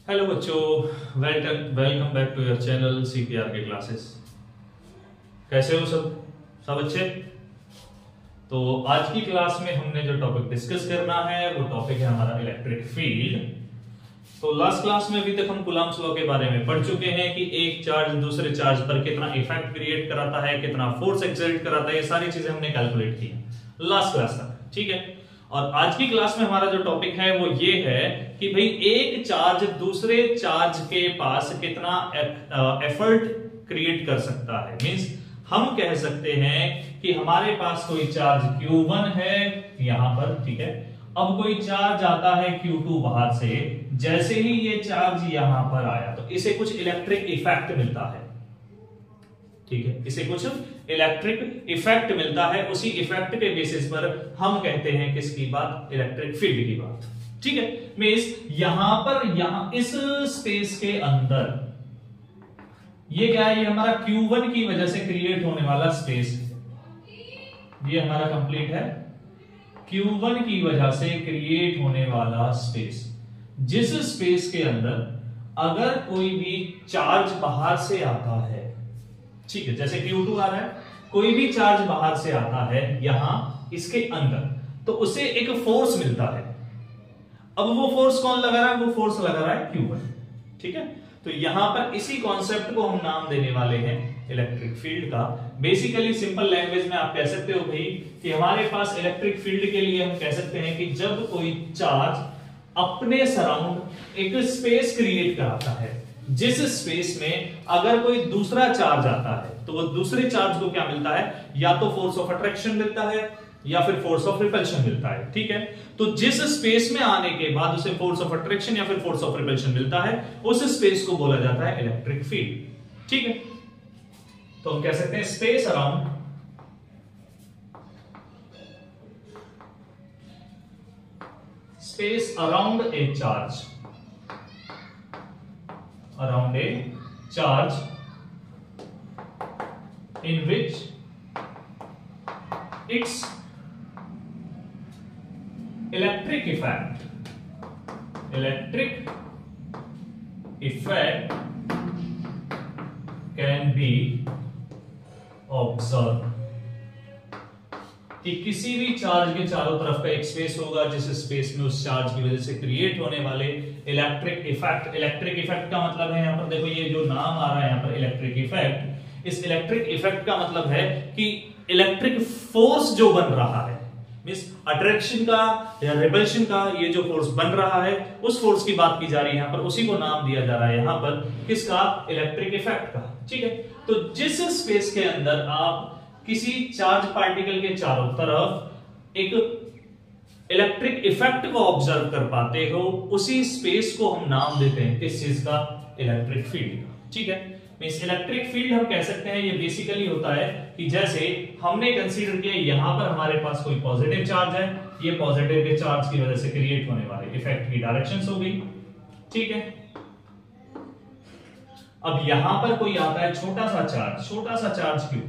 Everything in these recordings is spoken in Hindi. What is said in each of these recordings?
हेलो बच्चों, welcome welcome back to your channel CPR के क्लासेस। कैसे हो सब अच्छे। तो आज की क्लास में हमने जो टॉपिक डिस्कस करना है वो टॉपिक है हमारा इलेक्ट्रिक फील्ड। तो लास्ट क्लास में अभी तक हम कूलम्ब्स लॉ के बारे में पढ़ चुके हैं कि एक चार्ज दूसरे चार्ज पर कितना इफेक्ट क्रिएट कराता है, कितना फोर्स एक्सर्ट कराता है, ये सारी चीजें हमने कैलकुलेट की लास्ट क्लास तक। ठीक है, और आज की क्लास में हमारा जो टॉपिक है वो ये है कि भाई एक चार्ज दूसरे चार्ज के पास कितना एफर्ट क्रिएट कर सकता है। मींस हम कह सकते हैं कि हमारे पास कोई चार्ज Q1 है यहां पर, ठीक है। अब कोई चार्ज आता है Q2 बाहर से, जैसे ही ये चार्ज यहां पर आया तो इसे कुछ इलेक्ट्रिक इफेक्ट मिलता है, ठीक है। इसे कुछ इलेक्ट्रिक इफेक्ट मिलता है, उसी इफेक्ट के बेसिस पर हम कहते हैं किसकी बात, इलेक्ट्रिक फील्ड की बात, ठीक है। मींस यहां इस स्पेस के अंदर ये क्या है, ये हमारा Q1 की वजह से क्रिएट होने वाला स्पेस है। ये हमारा कंप्लीट है Q1 की वजह से क्रिएट होने वाला स्पेस। जिस स्पेस के अंदर अगर कोई भी चार्ज बाहर से आता है, ठीक है, जैसे Q2 आ रहा है, कोई भी चार्ज बाहर से आता है यहां इसके अंदर, तो उसे एक फोर्स मिलता है। अब वो फोर्स कौन लगा रहा है, वो फोर्स लगा रहा है Q1, ठीक है। तो यहां पर इसी कॉन्सेप्ट को हम नाम देने वाले हैं इलेक्ट्रिक फील्ड का। बेसिकली सिंपल लैंग्वेज में आप कह सकते हो भाई कि हमारे पास इलेक्ट्रिक फील्ड के लिए हम कह सकते हैं कि जब कोई चार्ज अपने सराउंड एक स्पेस क्रिएट कराता है, जिस स्पेस में अगर कोई दूसरा चार्ज आता है तो वो दूसरे चार्ज को क्या मिलता है, या तो फोर्स ऑफ अट्रैक्शन मिलता है या फिर फोर्स ऑफ रिपल्शन मिलता है, ठीक है। तो जिस स्पेस में आने के बाद उसे फोर्स ऑफ अट्रैक्शन या फिर फोर्स ऑफ रिपल्शन मिलता है, उस स्पेस को बोला जाता है इलेक्ट्रिक फील्ड, ठीक है। तो हम कह सकते हैं space around a charge, around a charge in which its electric effect can be observed। कि किसी भी चार्ज के चारों तरफ का एक स्पेस होगा, जिस स्पेस में उस चार्ज की वजह से क्रिएट होने वाले इलेक्ट्रिक इफेक्ट का मतलब है, यहां पर देखो ये जो नाम आ रहा है यहां पर इलेक्ट्रिक इफेक्ट, इस इलेक्ट्रिक इफेक्ट का मतलब है कि इलेक्ट्रिक फोर्स जो बन रहा है, मींस अट्रैक्शन का या रिपल्शन का ये जो फोर्स बन रहा है, उस फोर्स की बात की जा रही है यहां पर, उसी को नाम दिया जा रहा है यहां पर किसका, इलेक्ट्रिक इफेक्ट का, ठीक है। तो जिस स्पेस के अंदर आप किसी चार्ज पार्टिकल के चारों तरफ एक इलेक्ट्रिक इफेक्ट को ऑब्जर्व कर पाते हो, उसी स्पेस को हम नाम देते हैं किस चीज का, इलेक्ट्रिक फील्ड, ठीक है। मींस इलेक्ट्रिक फील्ड हम कह सकते हैं ये बेसिकली होता है कि जैसे हमने कंसीडर किया यहां पर हमारे पास कोई पॉजिटिव चार्ज है, ये पॉजिटिव के चार्ज की वजह से क्रिएट होने वाले इफेक्ट की डायरेक्शंस हो गई, ठीक है। अब यहां पर कोई आता है छोटा सा चार्ज Q,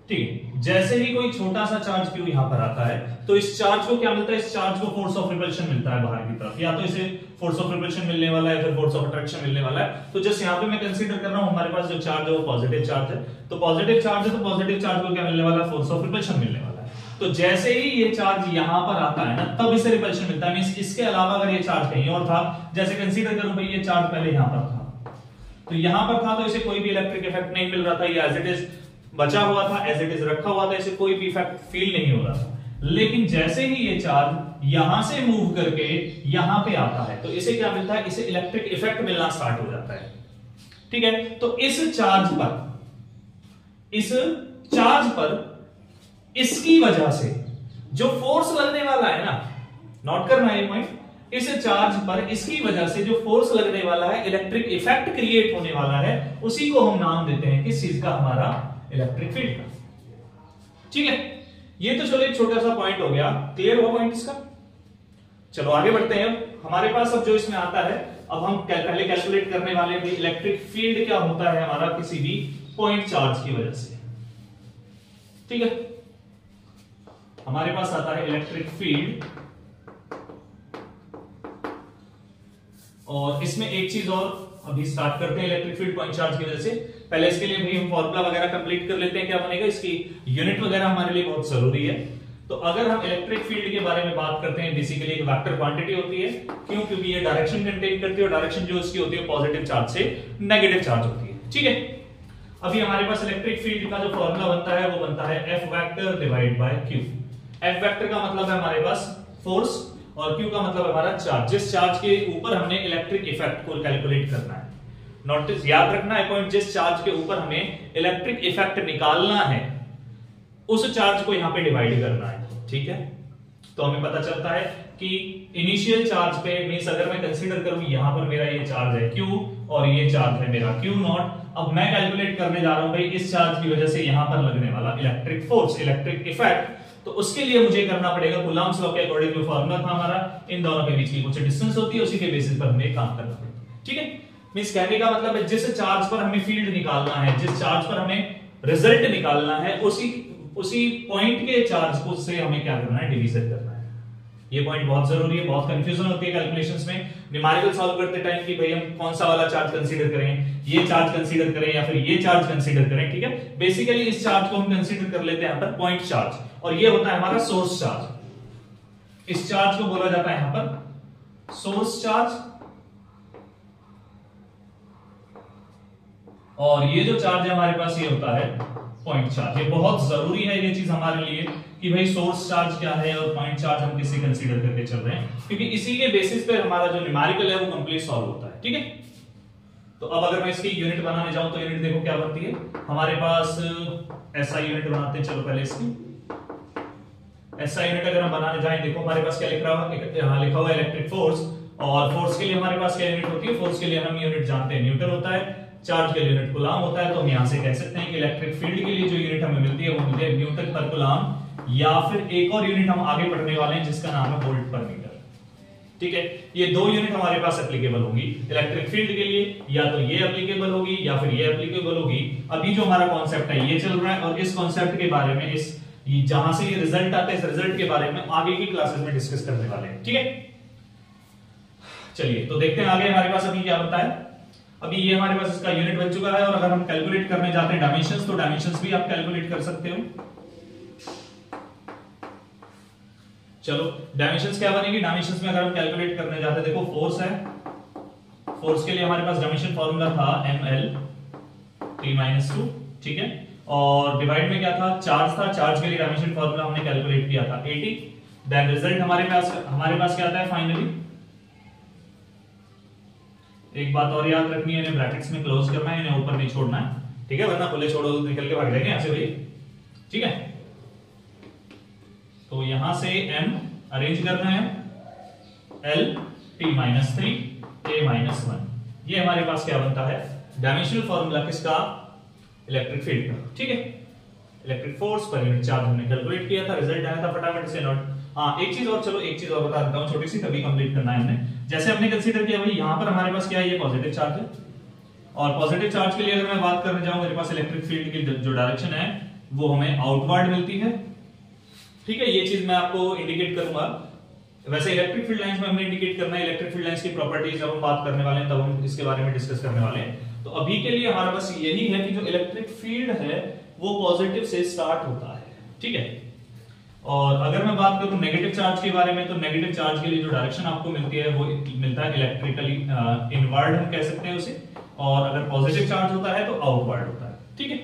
ठीक। जैसे ही कोई छोटा सा चार्ज Q यहां पर आता है तो इस चार्ज को क्या मिलता है, इस चार्ज को फोर्स ऑफ रिपल्शन मिलता है बाहर की तरफ, या तो इसे फोर्स ऑफ रिपल्शन मिलने वाला है या फिर फोर्स ऑफ अट्रैक्शन मिलने वाला है। तो जैसे यहां पे मैं कंसीडर कर रहा हूं हमारे पास जो चार्ज है वो पॉजिटिव चार्ज है, तो पॉजिटिव चार्ज है तो पॉजिटिव चार्ज को क्या मिलने वाला है, फोर्स ऑफ रिपल्शन मिलने वाला है। तो जैसे ही ये चार्ज यहां पर आता है ना, तब इसे रिपल्शन मिलता है। मींस इसके अलावा अगर ये चार्ज कहीं और था, जैसे कंसीडर करूं भाई ये चार्ज पहले यहां पर था, तो यहां पर था तो इसे कोई भी इलेक्ट्रिक इफेक्ट नहीं मिल रहा था, ये एज इट इज बचा हुआ था, एज इट इज रखा हुआ था, इसे कोई भी इफेक्ट फील नहीं हो रहा था। लेकिन जैसे ही ये चार्ज यहां से मूव करके यहां पे आता है तो इसे क्या मिलता है, इसे इलेक्ट्रिक इफेक्ट मिलना स्टार्ट हो जाता है, ठीक है। तो इस चार्ज पर इसकी वजह से जो फोर्स लगने वाला है ना, नोट करना ये पॉइंट, इस चार्ज पर इसकी वजह से जो फोर्स लगने वाला है, इलेक्ट्रिक इफेक्ट क्रिएट होने वाला है, उसी को हम नाम देते हैं किस चीज का, हमारा इलेक्ट्रिक फील्ड का, ठीक है। ये तो चलो एक छोटा सा पॉइंट हो गया, क्लियर हुआ पॉइंट इसका। चलो आगे बढ़ते हैं। हमारे पास अब जो इसमें आता है, अब हम पहले कैलकुलेट करने वाले हैं इलेक्ट्रिक फील्ड क्या होता है हमारा किसी भी पॉइंट चार्ज की वजह से, ठीक है। हमारे पास आता है इलेक्ट्रिक फील्ड और इसमें एक चीज और अभी स्टार्ट करते हैं इलेक्ट्रिक फील्ड पॉइंट चार्ज की वजह से। पहले इसके लिए भाई हम फॉर्मूला वगैरह कंप्लीट कर लेते हैं, क्या बनेगा, इसकी यूनिट वगैरह हमारे लिए बहुत जरूरी है। तो अगर हम इलेक्ट्रिक फील्ड के बारे में बात करते हैं, बेसिकली एक वेक्टर क्वांटिटी होती है। क्यों? क्योंकि ये डायरेक्शन कंटेन करती है और डायरेक्शन जो इसकी होती है पॉजिटिव चार्ज से नेगेटिव चार्ज होती है। ठीक है, अभी हमारे पास इलेक्ट्रिक फील्ड का जो फॉर्मूला बनता है वो बनता है F vector divide by Q। F vector का मतलब है हमारे पास फोर्स और Q का मतलब है हमारा चार्ज, जिस चार्ज के ऊपर हमने इलेक्ट्रिक इफेक्ट को कैलकुलेट करना है। नोटिस याद रखना है पॉइंट, जिस चार्ज के ऊपर हमें इलेक्ट्रिक इफेक्ट निकालना है उस चार्ज को यहां पे डिवाइड करना है। ठीक है, तो हमें पता चलता है कि इनिशियल चार्ज पे मींस अगर मैं कंसीडर करूं यहां पर मेरा ये चार्ज है Q और ये चार्ज है मेरा Q नॉट। अब मैं कैलकुलेट करने जा रहा हूं भाई इस चार्ज की वजह से यहां पर लगने वाला इलेक्ट्रिक फोर्स, इलेक्ट्रिक इफेक्ट। तो उसके लिए मुझे करना पड़ेगा कूलम्ब्स लॉ के अकॉर्डिंग जो फार्मूला था हमारा, इन दोनों के बीच की कुछ डिस्टेंस होती है, उसी के बेसिस पर हमें काम करना पड़ता है। ठीक है, मींस कहने का मतलब है जिस चार्ज पर हमें फील्ड निकालना है, जिस चार्ज पर हमें रिजल्ट निकालना है, उसी पॉइंट के चार्ज को से हमें क्या करना है, डिवीजन करना है। ये पॉइंट बहुत जरूरी है, बहुत कंफ्यूजन होती है कैलकुलेशंस में न्यूमेरिकल सॉल्व करते टाइम कि भाई हम कौन सा वाला चार्ज कंसीडर करें, ये चार्ज कंसीडर करें या फिर ये चार्ज कंसीडर करें। ठीक है, बेसिकली इस चार्ज को हम कंसीडर कर लेते हैं यहां पर पॉइंट चार्ज, और ये होता है हमारा सोर्स चार्ज। इस चार्ज को बोला जाता है यहां पर सोर्स चार्ज, और ये जो चार्ज है हमारे पास ये होता है पॉइंट चार्ज। ये बहुत जरूरी है ये चीज हमारे लिए कि भाई सोर्स चार्ज क्या है और पॉइंट चार्ज हम किसे कंसीडर करके चल रहे हैं, क्योंकि इसी के बेसिस पे हमारा जो न्यूमेरिकल है वो कंप्लीट सॉल्व होता है। ठीक है, तो अब अगर मैं इसकी यूनिट बनाने जाऊं तो यूनिट देखो क्या बनती है हमारे पास। ऐसा यूनिट बनाते हैं, चलो पहले इसकी ऐसा यूनिट अगर हम बनाने जाएं, देखो हमारे पास क्या लिखा हुआ है इलेक्ट्रिक फोर्स, और फोर्स के लिए हमारे पास क्या यूनिट होती है, फोर्स के लिए हम यूनिट जानते हैं न्यूटन होता है, चार्ज के लिए यूनिट कूलम होता है। तो हम यहां से कह सकते हैं कि इलेक्ट्रिक फील्ड के लिए जो यूनिट हमें मिलती है वो मिलती है न्यूटन पर कूलम, या फिर एक और यूनिट हम आगे पढ़ने वाले हैं जिसका नाम है वोल्ट पर मीटर। ठीक है, ये दो यूनिट हमारे पास एप्लीकेबल होंगी इलेक्ट्रिक फील्ड के लिए, या तो ये एप्लीकेबल होगी या फिर ये एप्लीकेबल होगी। अभी जो हमारा कॉन्सेप्ट है ये चल रहा है, और इस कॉन्सेप्ट के बारे में जहां से ये रिजल्ट आता है इस रिजल्ट के बारे में आगे की क्लासेस में डिस्कस करने वाले हैं। ठीक है, चलिए तो देखते हैं आगे हमारे पास अभी क्या होता है। अभी ये हमारे पास इसका यूनिट बन चुका है, और अगर हम कैलकुलेट करने जाते हैं डायमेंशंस, तो डायमेंशंस भी आप कैलकुलेट कर सकते हो। चलो डायमेंशंस क्या बनेगी, डायमेंशंस में अगर हम कैलकुलेट करने जाते हैं, देखो फोर्स है, फोर्स के लिए हमारे पास डायमेंशन फार्मूला था ml(t-2), ठीक है, और डिवाइड में क्या था, चार्ज था, चार्ज के लिए डायमेंशन फार्मूला हमने कैलकुलेट किया था 80। देन रिजल्ट हमारे पास क्या आता है फाइनली। एक बात और याद रखनी है, इन्हें ब्रैकेट्स में क्लोज करना है, इन्हें ऊपर नहीं छोड़ना है। ठीक है, वरना खुले छोड़ो तो निकल के भाग जाएंगे यहां से भाई। ठीक है, तो यहां से m अरेंज करना है l(t-3) a-1। ये हमारे पास क्या बनता है डायमेंशनल फार्मूला किसका, इलेक्ट्रिक फील्ड का। ठीक है, electric force per unit charge हमने कैलकुलेट किया था, रिजल्ट आया था फटाफट से नोट। हाँ एक चीज और, चलो एक चीज और बता देता हूं छोटी सी, तभी कंप्लीट करना है हमने। जैसे हमने कंसीडर किया भाई यहां पर हमारे पास क्या है, ये पॉजिटिव चार्ज है, और पॉजिटिव चार्ज के लिए अगर मैं बात करने जाऊं, मेरे पास इलेक्ट्रिक फील्ड की जो डायरेक्शन है वो हमें आउटवर्ड मिलती है। ठीक है, ये चीज मैं आपको इंडिकेट करूंगा। वैसे इलेक्ट्रिक फील्ड लाइंस में हमें इंडिकेट करना है इलेक्ट्रिक फील्ड लाइंस की प्रॉपर्टीज, जब हम बात करने वाले हैं तब हम इसके बारे में डिस्कस करने वाले हैं। तो अभी के लिए हमारे पास यही है कि जो इलेक्ट्रिक फील्ड है वो पॉजिटिव से स्टार्ट होता है। ठीक है, और अगर मैं बात करूं नेगेटिव चार्ज के बारे में, तो नेगेटिव चार्ज के लिए जो डायरेक्शन आपको मिलती है वो मिलता है इलेक्ट्रिकली इनवर्ड हम कह सकते हैं उसे, और अगर पॉजिटिव चार्ज होता है तो आउटवर्ड होता है। ठीक है,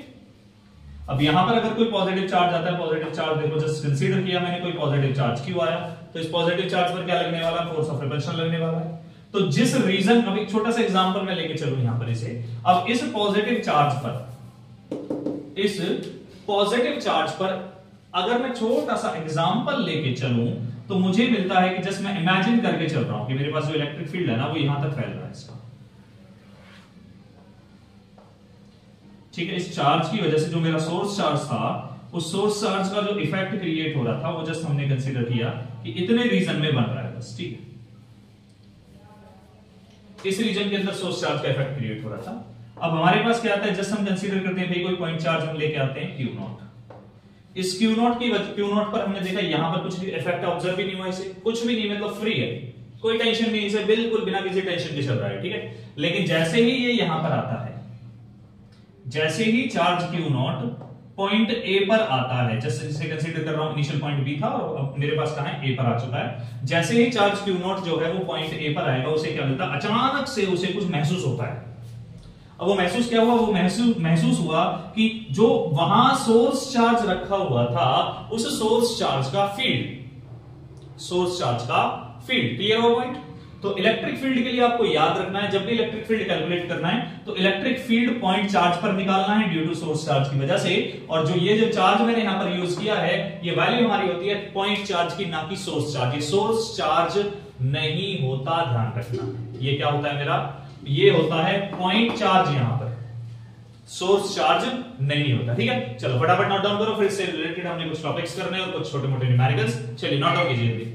अब यहां पर अगर कोई पॉजिटिव चार्ज आता है, पॉजिटिव चार्ज देखो जस्ट कंसीडर किया मैंने, कोई पॉजिटिव चार्ज क्यों आया, तो इस पॉजिटिव चार्ज पर क्या लगने वाला, फोर्स ऑफ रिपल्शन लगने वाला है। तो जिस रीजन, अब एक छोटा सा एग्जांपल मैं लेके चलूं यहां पर इसे, अब इस पॉजिटिव चार्ज पर अगर मैं छोटा सा एग्जांपल लेके चलूं तो मुझे मिलता है कि जस्ट मैं इमेजिन करके चल रहा हूं कि मेरे पास जो इलेक्ट्रिक फील्ड है ना वो यहां तक फैल रहा है इसका। ठीक है, इस चार्ज की वजह से जो मेरा सोर्स चार्ज था, उस सोर्स चार्ज का जो इफेक्ट क्रिएट हो रहा था वो जस्ट हमने कंसीडर किया कि इतने रीजन में बन रहा है बस। ठीक है, इस रीजन के अंदर सोर्स चार्ज का इफेक्ट क्रिएट हो रहा था। अब हमारे पास क्या आता है, जस्ट हम कंसीडर करते हैं भाई कोई पॉइंट चार्ज हम लेके आते हैं Q नॉट। इस Q नॉट पर हमने देखा यहां पर कुछ भी इफेक्ट ऑब्जर्व भी नहीं हुआ, इसे कुछ भी नहीं, मतलब फ्री है। कोई टेंशन नहीं, इसे बिल्कुल बिना किसी टेंशन के चल रहा है, ठीक है। लेकिन जैसे ही ये यहां पर आता है, जैसे ही charge Q naught point A पर आता है, जैसे इसे कंसीडर कर रहा हूं इनिशियल पॉइंट बी था और अब मेरे पास कहां है, ए पर आ चुका है। जैसे ही चार्ज Q नॉट जो है वो पॉइंट ए पर आएगा, उसे क्या मिलता है, अचानक से उसे कुछ महसूस होता है। अब वो महसूस क्या हुआ, वो महसूस हुआ कि जो वहां सोर्स चार्ज रखा हुआ था, उस सोर्स चार्ज का फील्ड क्लियर हो पॉइंट। तो इलेक्ट्रिक फील्ड के लिए आपको याद रखना है, जब भी इलेक्ट्रिक फील्ड कैलकुलेट करना है तो इलेक्ट्रिक फील्ड पॉइंट चार्ज पर निकालना है ड्यू टू सोर्स चार्ज की वजह से। और जो चार्ज मैंने यहां पर यूज किया है, ये वैल्यू हमारी होती है पॉइंट चार्ज की, ना कि सोर्स चार्ज। ये सोर्स चार्ज नहीं होता, ध्यान रखना। ये क्या होता है मेरा, ये होता है पॉइंट चार्ज, यहां पर सोर्स चार्ज नहीं होता, ठीक है। चलो फटाफट नोट डाउन करो, फिर इससे रिलेटेड हमने कुछ टॉपिक्स करने और कुछ छोटे मोटे न्यूमेरिकल्स। चलिए नोट डाउन कीजिए।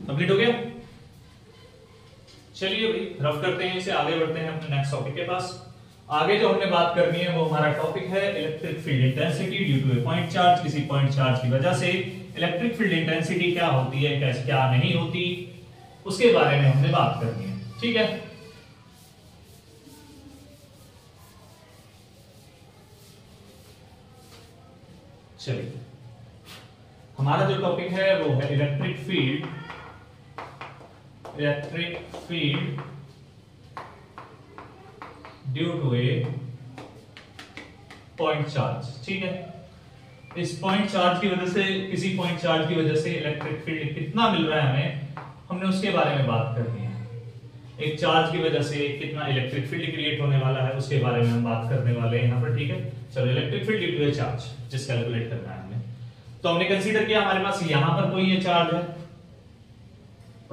कंप्लीट हो गया। चलिए भाई रफ करते हैं इसे, आगे बढ़ते हैं अपने नेक्स्ट टॉपिक के पास। आगे जो हमने बात करनी है वो हमारा टॉपिक है electric field intensity due to a point charge. किसी पॉइंट चार्ज की वजह से इलेक्ट्रिक फील्ड इंटेंसिटी क्या होती है, कैसे क्या नहीं होती, उसके बारे में हमने बात करनी है, ठीक है। चलिए हमारा जो टॉपिक है वो है electric field due to a point charge, ठीक है। इस पॉइंट चार्ज की वजह से, किसी पॉइंट चार्ज की वजह से इलेक्ट्रिक फील्ड कितना मिल रहा है हमें, हमने उसके बारे में बात करनी है। एक चार्ज की वजह से कितना इलेक्ट्रिक फील्ड क्रिएट होने वाला है, उसके बारे में हम बात करने वाले हैं यहाँ पर, ठीक है। चलो electric field due to a charge जिस कैलकुलेट करना है हमने, तो हमने कंसीडर किया हमारे पास यहां पर कोई ये चार्ज है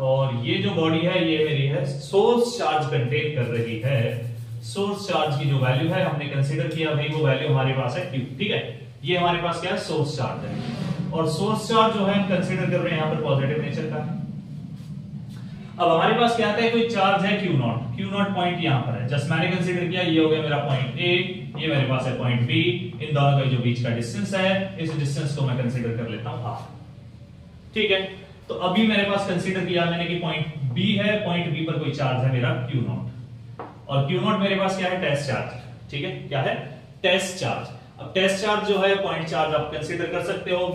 और ये जो बॉडी है ये मेरी है सोर्स चार्ज कंटेन कर रही है। सोर्स चार्ज की जो वैल्यू है हमने कंसीडर किया भाई, वो वैल्यू हमारे पास है Q, ठीक है। ये हमारे पास क्या है, सोर्स चार्ज है। और सोर्स चार्ज जो है हम कंसीडर कर रहे हैं यहाँ पर पॉजिटिव नेचर का है। अब हमारे पास क्या आता है, कोई चार्ज है Q नॉट पॉइंट यहाँ पर है, जस्ट मैंने कंसीडर किया, ये हो गया मेरा पॉइंट A, ये मेरे पास है पॉइंट B। इन दोनों का जो बीच का डिस्टेंस है, इस डिस्टेंस को मैं कंसीडर कर लेता हूं R, ठीक है। तो अभी मेरे पास कंसीडर किया मैंने कि पॉइंट B है, पॉइंट B पर कोई चार्ज है मेरा Q नॉट, और Q नॉट मेरे पास क्या है, टेस्ट चार्ज, ठीक है। क्या है, टेस्ट चार्ज। अब टेस्ट चार्ज जो है पॉइंट चार्ज आप कंसीडर कर सकते हो।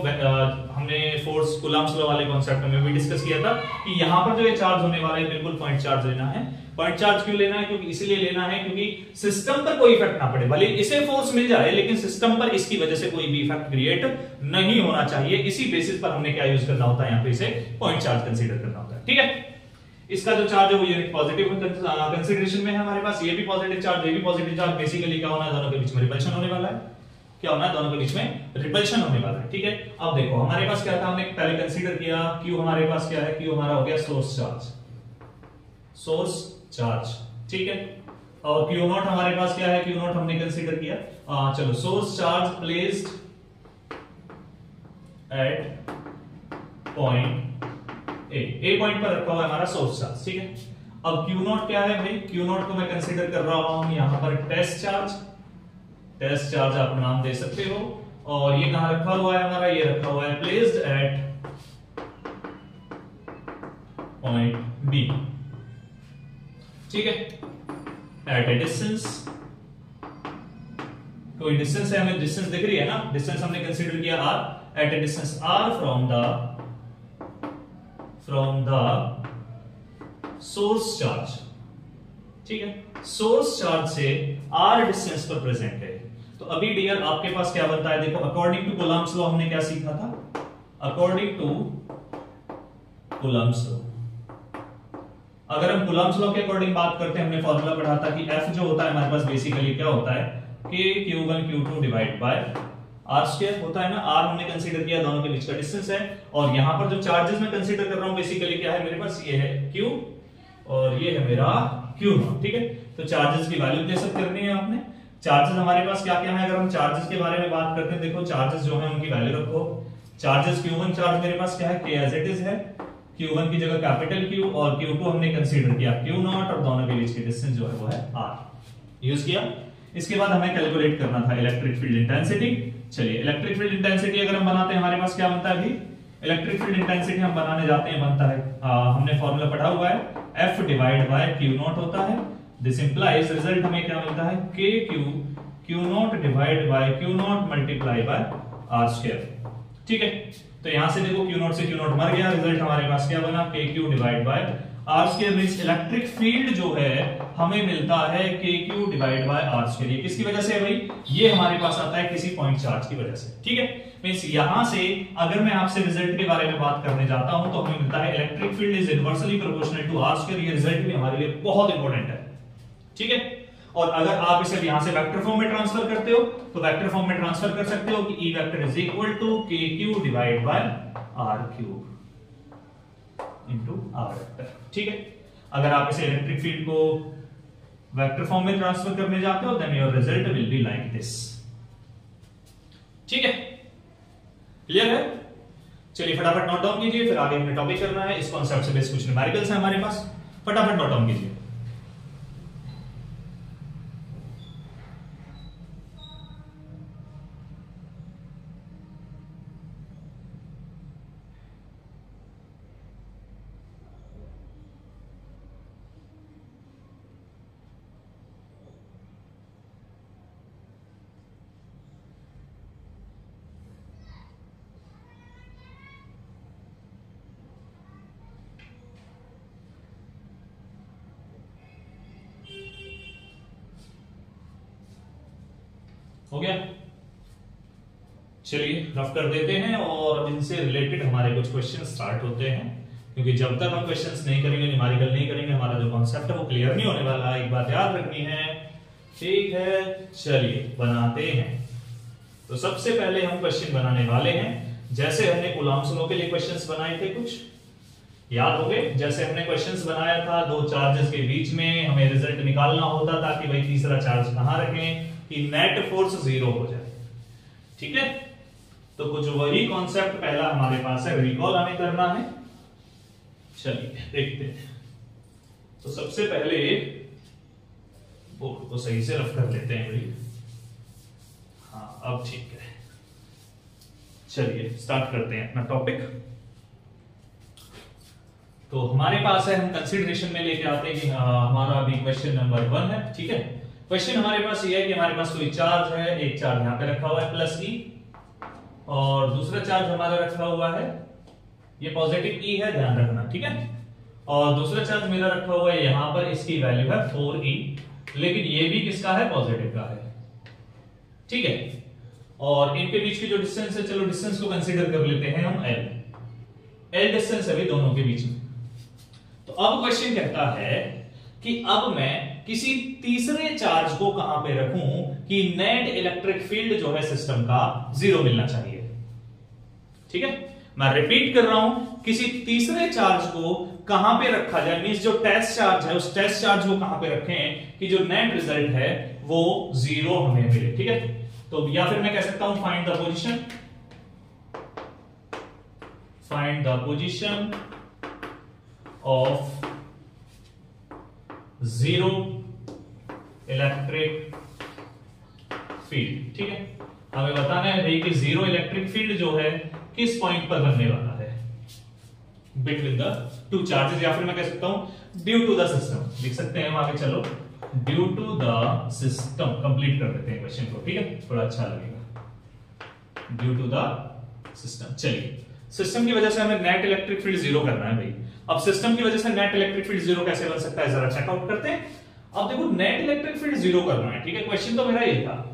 हमने फोर्स कूलम्ब्स लॉ वाले कॉन्सेप्ट में भी डिस्कस किया था कि यहां पर जो ये चार्ज होने वाला है बिल्कुल पॉइंट चार्ज लेना है। पॉइंट चार्ज क्यों लेना है, क्योंकि इसलिए लेना है क्योंकि सिस्टम पर कोई इफेक्ट ना पड़े, भले इसे फोर्स मिल जाए लेकिन सिस्टम पर इसकी वजह से कोई भी इफेक्ट क्रिएट नहीं होना चाहिए। इसी बेसिस पर हमने क्या यूज करना होता है, यहाँ पे इसे पॉइंट चार्ज कंसीडर करना होता है, ठीक है। इसका जो चार्ज है वो यूनिट पॉजिटिव कंसीडरेशन में है हमारे पास, ये भी पॉजिटिव चार्ज, ये भी पॉजिटिव चार्ज। बेसिकली क्या होना है, दोनों के बीच में रिपल्शन होने वाला है। क्या होना है, दोनों के बीच में रिपल्शन होने वाला है, ठीक है। अब देखो हमारे पास क्या था, हमने पहले कंसीडर किया Q हमारे पास क्या है, Q हमारा हो गया सोर्स चार्ज, ठीक है। और Q नॉट हमारे पास क्या है, Q नॉट हमने कंसीडर किया, चलो source charge placed at point A point पर रखा हुआ है हमारा सोर्स चार्ज, ठीक है। अब Q नॉट क्या है भाई, Q नॉट को मैं कंसीडर कर रहा हूं यहां पर टेस्ट चार्ज आप नाम दे सकते हो। और ये कहां रखा हुआ है हमारा, ये रखा हुआ है प्लेस्ड एट पॉइंट बी, ठीक है। एट ए डिस्टेंस, कोई डिस्टेंस है, हमें डिस्टेंस दिख रही है ना, डिस्टेंस हमने कंसीडर किया r, at a distance r from the source charge, ठीक है। सोर्स चार्ज से r डिस्टेंस पर प्रेजेंट है। तो अभी डियर आपके पास क्या बनता है, देखो अकॉर्डिंग टू कूलम्ब्स लॉ हमने क्या सीखा था, अकॉर्डिंग टू कूलम्ब्स लॉ, अगर हम कूलम्ब्स लॉ के अकॉर्डिंग बात करते हैं, हमने फॉर्मूला पढ़ा था कि F जो होता है हमारे पास बेसिकली क्या होता है, K Q1 divide by R square होता है ना। R हमने कंसीडर किया, दोनों के बीच का डिस्टेंस है। और यहां पर जो चार्जेस मैं कंसीडर कर रहा हूं बेसिकली क्या है मेरे पास, ये है Q और ये है मेरा Q नॉट, ठीक है। तो चार्जेस की वैल्यू कैसे करनी है आपने, चार्जेस हमारे पास क्या क्या है, अगर हम चार्जेस के बारे में बात करते हैं, देखो चार्जेस जो है उनकी वैल्यू रखो। चार्जेस Q1 चार्ज मेरे पास क्या है, K एज इट इज है, Q1 की जगह कैपिटल Q और Q2 हमने कंसीडर किया Q0 और दोनों के बीच की डिस्टेंस जो है वो है R यूज किया। इसके बाद हमें कैलकुलेट करना था इलेक्ट्रिक फील्ड इंटेंसिटी। चलिए इलेक्ट्रिक फील्ड इंटेंसिटी अगर हम बनाते हैं हमारे पास क्या बनता है अभी, इलेक्ट्रिक फील्ड इंटेंसिटी हम बनाने जाते हैं, बनता है हमने फॉर्मूला पढ़ा हुआ है F डिवाइड बाय Q0 होता है। दिस इंप्लाइज रिजल्ट हमें क्या मिलता है KQ Q0 divide by Q0 multiply by R square. ठीक है, तो यहां से देखो Q0 से Q0 मर गया, रिजल्ट हमारे पास क्या बना KQ divide by R square. Means electric field जो है हमें मिलता है KQ divide by R square. ये किसकी वजह से है भाई, ये हमारे पास आता है किसी पॉइंट चार्ज की वजह से। ठीक है, मींस यहां से अगर मैं आपसे रिजल्ट के बारे में बात करने जाता हूं तो हमें मिलता है electric field is inversely proportional to R square. ये रिजल्ट भी हमारे लिए बहुत इंपॉर्टेंट है। ठीक है, और अगर आप इसे यहां से वेक्टर फॉर्म में ट्रांसफर करते हो तो वेक्टर फॉर्म में ट्रांसफर कर सकते हो कि E vector is equal to KQ divide by R cube into R vector. ठीक है, अगर आप इसे इलेक्ट्रिक फील्ड को वेक्टर फॉर्म में ट्रांसफर करने जाते हो then your result will be like this. ठीक है, क्लियर है? चलिए फटाफट नोट डाउन कीजिए, फिर आगे हमने टॉपिक करना है। इस कॉन्सेप्ट से बेस्ड कुछ न्यूमेरिकल्स हैं हमारे पास, फटाफट नोट डाउन कीजिए। हो गया, चलिए रफ कर देते हैं और अब इनसे रिलेटेड हमारे कुछ क्वेश्चन स्टार्ट होते हैं, क्योंकि जब तक हम क्वेश्चंस नहीं करेंगे, न्यूमेरिकल नहीं करेंगे, हमारा जो कॉन्सेप्ट है वो क्लियर नहीं होने वाला। एक बात याद रखनी है, ठीक है? चलिए बनाते हैं। तो सबसे पहले हम क्वेश्चन बनाने वाले हैं जैसे हमने कूलॉम्स लॉ के लिए क्वेश्चंस बनाए थे, कुछ याद हो गए? जैसे हमने क्वेश्चंस बनाया था दो चार्जेस के बीच में हमें रिजल्ट निकालना होता था कि भाई तीसरा चार्ज कहां रखें कि नेट फोर्स 0 हो जाए। ठीक है, तो कुछ वही कॉन्सेप्ट पहला हमारे पास है, रिकॉल हमें करना है। चलिए देखते हैं। तो सबसे पहले बोर्ड को सही से रफ कर लेते हैं भाई। हाँ अब ठीक है, चलिए स्टार्ट करते हैं अपना टॉपिक। तो हमारे पास है, हम कंसीडरेशन में लेके आते हैं कि हमारा अभी क्वेश्चन नंबर 1 है। ठीक है, क्वेश्चन हमारे पास ये है कि हमारे पास कोई चार्ज है, एक चार्ज यहां पे रखा हुआ है प्लस E और दूसरा चार्ज हमारा रखा हुआ है, ये पॉजिटिव E है, ध्यान रखना। ठीक है, और दूसरा चार्ज मेरा रखा हुआ है यहां पर, इसकी वैल्यू है 4E, लेकिन ये भी किसका है, पॉजिटिव का है। ठीक है, और इनके बीच की जो डिस्टेंस है, चलो डिस्टेंस को कंसीडर कर लेते हैं हम L डिस्टेंस है भी दोनों के बीच में। तो अब क्वेश्चन कहता है कि अब मैं किसी तीसरे चार्ज को कहां पे रखूं कि नेट इलेक्ट्रिक फील्ड जो है सिस्टम का 0 मिलना चाहिए। ठीक है, मैं रिपीट कर रहा हूं, किसी तीसरे चार्ज को कहां पे रखा जाए, मींस जो टेस्ट चार्ज है उस टेस्ट चार्ज को कहां पे रखें कि जो नेट रिजल्ट है वो 0 हमें मिले। ठीक है, तो या फिर मैं कह सकता हूं find the position of 0 electric field. ठीक है, हमें बताना है भाई कि 0 इलेक्ट्रिक फील्ड जो है किस पॉइंट पर बनने वाला है बिटवीन द टू चार्जेस, या फिर मैं कह सकता हूं ड्यू टू द सिस्टम लिख सकते हैं हम आगे। चलो due to the system complete कर देते हैं क्वेश्चन को। ठीक है, थोड़ा अच्छा लगेगा, ड्यू टू द सिस्टम। चलिए, सिस्टम की वजह से हमें नेट इलेक्ट्रिक फील्ड 0 करना है भाई। अब सिस्टम की वजह से नेट इलेक्ट्रिक फील्ड 0 कैसे बन सकता है, जरा चेकआउट करते हैं। अब देखो नेट इलेक्ट्रिक फील्ड 0 करना है। ठीक है, क्वेश्चन तो मेरा ये था।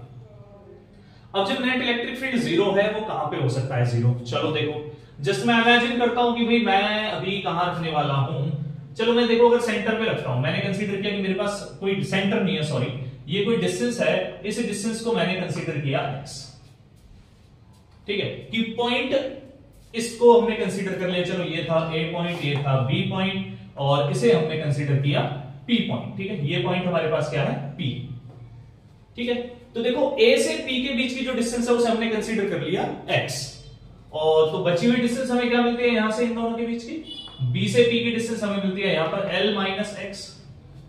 अब जब नेट इलेक्ट्रिक फील्ड 0 है वो कहां पे हो सकता है 0? चलो देखो, जस्ट मैं इमेजिन करता हूं कि भाई मैं अभी कहां रखने वाला हूं। चलो मैं देखो अगर सेंटर पे रखता हूं, मैंने कंसीडर किया कि मेरे पास कोई सेंटर नहीं है, सॉरी ये कोई डिस्टेंस है, इस डिस्टेंस को मैंने कंसीडर किया x। ठीक है, कि पॉइंट इसको हमने कंसीडर कर लिया, चलो ये था A पॉइंट, ये था B पॉइंट और इसे हमने कंसीडर किया P पॉइंट। ठीक है, ये पॉइंट हमारे पास क्या है P। ठीक है, तो देखो A से P के बीच की जो डिस्टेंस है उसे हमने कंसीडर कर लिया x, और तो बची हुई डिस्टेंस हमें क्या मिलती है यहां से इन दोनों के बीच की, B से P की डिस्टेंस हमें मिलती है यहां पर L माइनस x,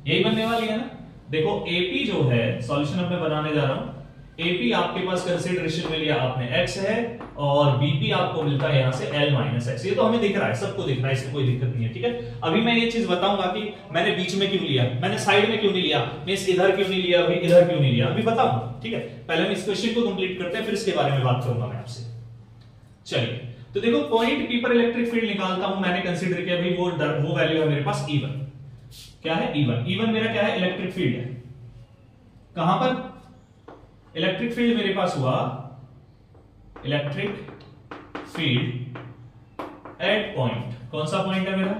यही बनने वाली है ना। देखो AP जो है सॉल्यूशन अब मैं बनाने जा रहा हूं, AP आपके पास कंसीडरेशन में लिया आपने x है, और BP आपको मिलता है यहां से L माइनस x, ये तो हमें दिख रहा है, सबको दिख रहा है, इसमें कोई दिक्कत नहीं है। ठीक है, अभी मैं ये चीज बताऊंगा कि मैंने बीच में क्यों लिया, मैंने साइड में क्यों नहीं लिया, मैं इधर क्यों नहीं लिया, भाई इधर क्यों नहीं लिया, अभी बताऊंगा। ठीक है, पहले हम इस क्वेश्चन को कंप्लीट करते हैं, फिर इसके बारे में बात करूंगा मैं आपसे। चलिए, तो देखो पॉइंट P पर इलेक्ट्रिक फील्ड निकालता हूं, मैंने कंसीडर किया भाई वो वैल्यू है मेरे पास E1, क्या है E1 मेरा क्या है, इलेक्ट्रिक फील्ड है। कहां पर इलेक्ट्रिक फील्ड मेरे पास हुआ, इलेक्ट्रिक फील्ड एट पॉइंट, कौन सा पॉइंट है मेरा,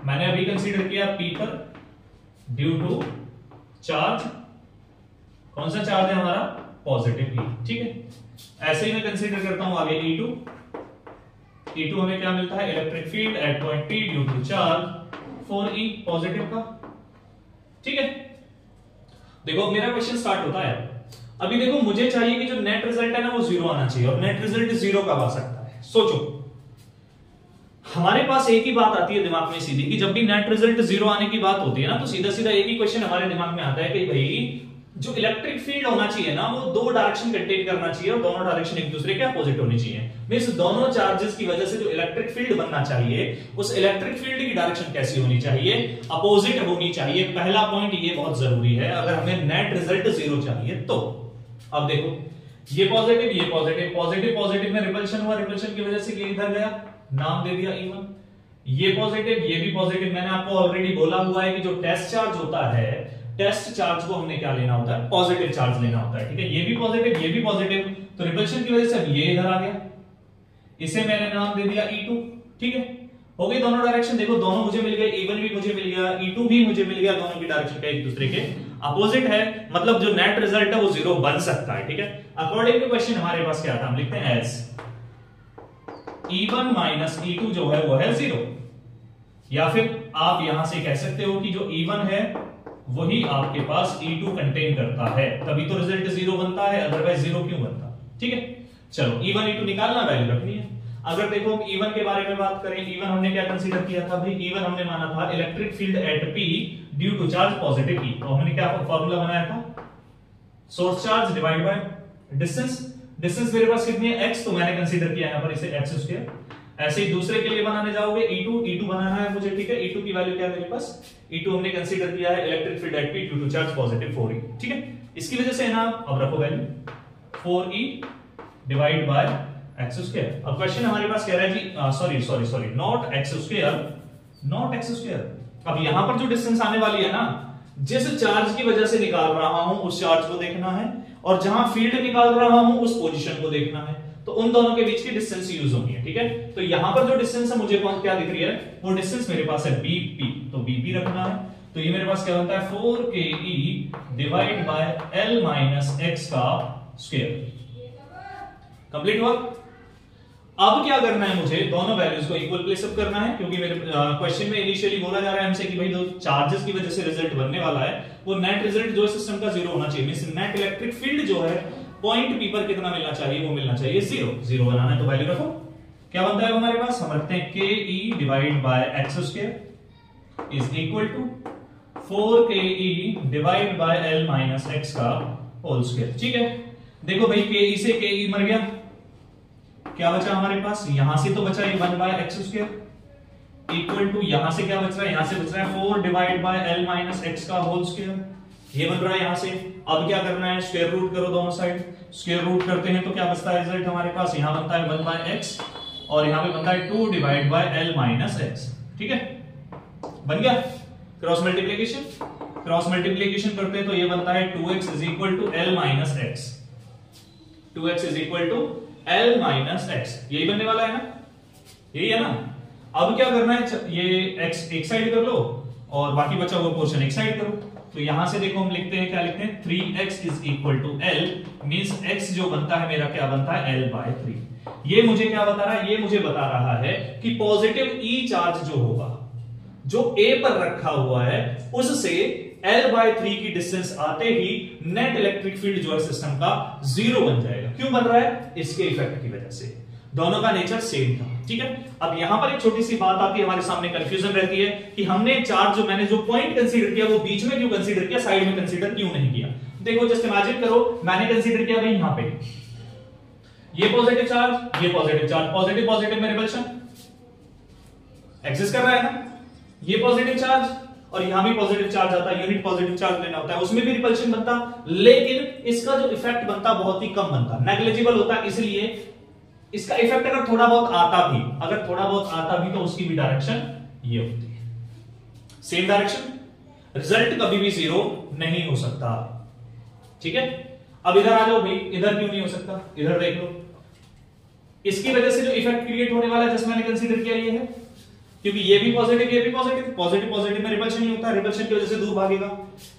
मैंने अभी कंसीडर किया P पर ड्यू टू चार्ज, कौन सा चार्ज है हमारा, पॉजिटिव E। ठीक है, ऐसे ही मैं कंसीडर करता हूं आगे E2 हमें क्या मिलता है, electric field at point P due to charge 4E positive का। ठीक है, देखो मेरा क्वेश्चन स्टार्ट होता है। अभी देखो मुझे चाहिए कि जो नेट रिजल्ट है ना वो 0 आना चाहिए, और नेट रिजल्ट 0 कब आ सकता है, सोचो। हमारे पास एक ही बात आती है दिमाग में सीधी, कि जब भी नेट रिजल्ट 0 आने की बात होती है ना, तो सीधा सीधा एक ही क्वेश्चन हमारे दिमाग में आता है कि भाई जो इलेक्ट्रिक फील्ड होना चाहिए ना वो दो डायरेक्शन कंटेन करना चाहिए, और दोनों डायरेक्शन एक दूसरे के अपोजिट होनी चाहिए। मींस दोनों चार्जेस की वजह से जो इलेक्ट्रिक फील्ड बनना चाहिए, उस इलेक्ट्रिक फील्ड की डायरेक्शन कैसी होनी चाहिए, अपोजिट होनी चाहिए। पहला पॉइंट ये बहुत जरूरी है अगर हमें नेट रिजल्ट 0 चाहिए तो। अब देखो ये पॉजिटिव पॉजिटिव पॉजिटिव में रिपल्शन हुआ, रिपल्शन की वजह से ये इधर गया, नाम दे दिया E1। ये पॉजिटिव ये भी पॉजिटिव, मैंने आपको ऑलरेडी बोला हुआ है कि जो टेस्ट चार्ज होता है, टेस्ट चार्ज को हमने क्या लेना होता है, पॉजिटिव चार्ज लेना होता है। ठीक है, ये भी पॉजिटिव, तो रिपल्शन की वजह से ये इधर आ गया, इसे मैंने नाम दे दिया E2। ठीक है, हो गई दोनों डायरेक्शन, देखो दोनों मुझे मिल गए, E1 भी मुझे मिल गया, E2 भी मुझे मिल गया, दोनों की डायरेक्शन का एक दूसरे के अपोजिट है, मतलब जो नेट रिजल्ट है वो 0 बन सकता है। ठीक है, अकॉर्डिंग टू क्वेश्चन हमारे पास क्या था, हम लिखते हैं एज E1 माइनस E2 जो है वो है 0, या फिर आप यहां से कह सकते हो कि जो E1 है वही आपके पास E2 कंटेन करता है, तभी तो रिजल्ट 0 बनता है, अदरवाइज 0 क्यों बनता। ठीक है, चलो E1 E2 निकालना, वैल्यू रखनी है। अगर देखो हम E1 के बारे में बात करें, E1 हमने क्या कंसीडर किया था भाई, E1 हमने माना था electric field at P due to charge positive E। तो हमने क्या फॉर्मूला बनाया था, source charge divide by distance, distance मेरे पास कितनी है x, तो मैंने कंसीडर किया यहां पर इसे x²। ऐसे ही दूसरे के लिए बनाने जाओगे E2 बनाना है मुझे। ठीक है, E2 की वैल्यू क्या है मेरे पास, E2 हमने कंसीडर किया है electric field at P due to charge positive 4E। ठीक है, इसकी वजह से ना अब रखो value 4E divide by x²। अब क्वेश्चन हमारे पास कह रहा है जी सॉरी नॉट x²। अब यहां पर जो डिस्टेंस आने वाली है ना, जिस चार्ज की वजह से निकाल रहा हूं उस चार्ज को देखना है, और जहां फील्ड निकाल रहा हूं उस पोजीशन को देखना है, तो उन दोनों के बीच की डिस्टेंस यूज होनी है। ठीक है, तो यहां पर जो डिस्टेंस है मुझे क्या दिख रही है, वो डिस्टेंस मेरे पास है BP, तो BP रखना है। तो ये मेरे पास क्या बनता है 4KE divide by L minus x का स्क्वायर। कंप्लीट हुआ। अब क्या करना है, मुझे दोनों वैल्यूज को इक्वल प्लेस अप करना है, क्योंकि मेरे क्वेश्चन में इनिशियली बोला जा रहा है हमसे कि भाई जो चार्जेस की वजह से रिजल्ट बनने वाला है वो नेट रिजल्ट जो सिस्टम का 0 होना चाहिए। मींस नेट इलेक्ट्रिक फील्ड जो है पॉइंट P पर कितना मिलना चाहिए, वो मिलना चाहिए 0 बनाना है, तो वैल्यू रखो। क्या बनता है हमारे पास, हम रखते हैं KE divide by x² is equal to 4KE divide by L minus x का होल स्क्वायर। ठीक है, देखो भाई KE से KE मर गया, क्या बचा हमारे पास, यहां से तो बचा 1 बाय x² इक्वल टू यहां से क्या बच रहा है, यहां से बच रहा है 4 divide by L minus x का होल स्क्वायर, ये बन रहा है यहां से। अब क्या करना है, स्क्वायर रूट करो दोनों साइड, स्क्वायर रूट करते हैं तो क्या बचता है रिजल्ट हमारे पास, यहां बनता है 1 बाय x और यहां पे बनता है 2 divide by L minus x। ठीक है, बन गया। क्रॉस मल्टीप्लिकेशन करते हैं तो ये बनता है 2x is equal to L minus x, 2x is equal to L minus x, यही बनने वाला है ना, यही है ना। अब क्या करना है, ये x एक साइड कर लो और बाकी बचा हुआ पोर्शन एक साइड करो। तो यहां से देखो हम लिखते हैं, क्या लिखते हैं, 3x is equal to L, means x जो बनता है मेरा क्या बनता है L बाय 3। ये मुझे क्या बता रहा है, ये मुझे बता रहा है कि पॉजिटिव E चार्ज जो होगा जो ए पर रखा हुआ है उससे L/3 की डिस्टेंस आते ही नेट इलेक्ट्रिक फील्ड जो है सिस्टम का 0 बन जाएगा। क्यों बन रहा है? इसके इफेक्ट की वजह से। दोनों का नेचर सेम था, ठीक है। अब यहां पर एक छोटी सी बात आती है, हमारे सामने कंफ्यूजन रहती है कि हमने चार्ज मैंने जो पॉइंट कंसीडर किया वो बीच में क्यों कंसीडर किया, साइड में कंसीडर क्यों नहीं किया। देखो जस्ट इमेजिन करो, मैंने कंसीडर किया भाई यहां पे ये पॉजिटिव चार्ज, ये पॉजिटिव चार्ज, पॉजिटिव पॉजिटिव में रिपल्शन एग्जिस्ट कर रहा है ना, ये पॉजिटिव चार्ज और यहां भी पॉजिटिव चार्ज आता है, यूनिट पॉजिटिव चार्ज लेना होता है, उसमें भी रिपल्शन बनता, लेकिन इसका जो इफेक्ट बनता बहुत ही कम बनता, नेग्लिजिबल होता। इसलिए इसका इफेक्ट अगर थोड़ा बहुत आता भी तो उसकी भी डायरेक्शन ये होती है, सेम डायरेक्शन, रिजल्ट कभी भी 0 नहीं हो सकता, ठीक है। अब इधर आ जाओ भाई, इधर क्यों नहीं हो सकता, इधर देख लो। इसकी वजह से जो इफेक्ट क्रिएट होने वाला है जैसे मैंने कंसीडर किया ये है, क्योंकि ये भी पॉजिटिव, ये भी पॉजिटिव, पॉजिटिव पॉजिटिव में रिपल्शन नहीं होता, रिपल्शन की वजह से दूर भागेगा।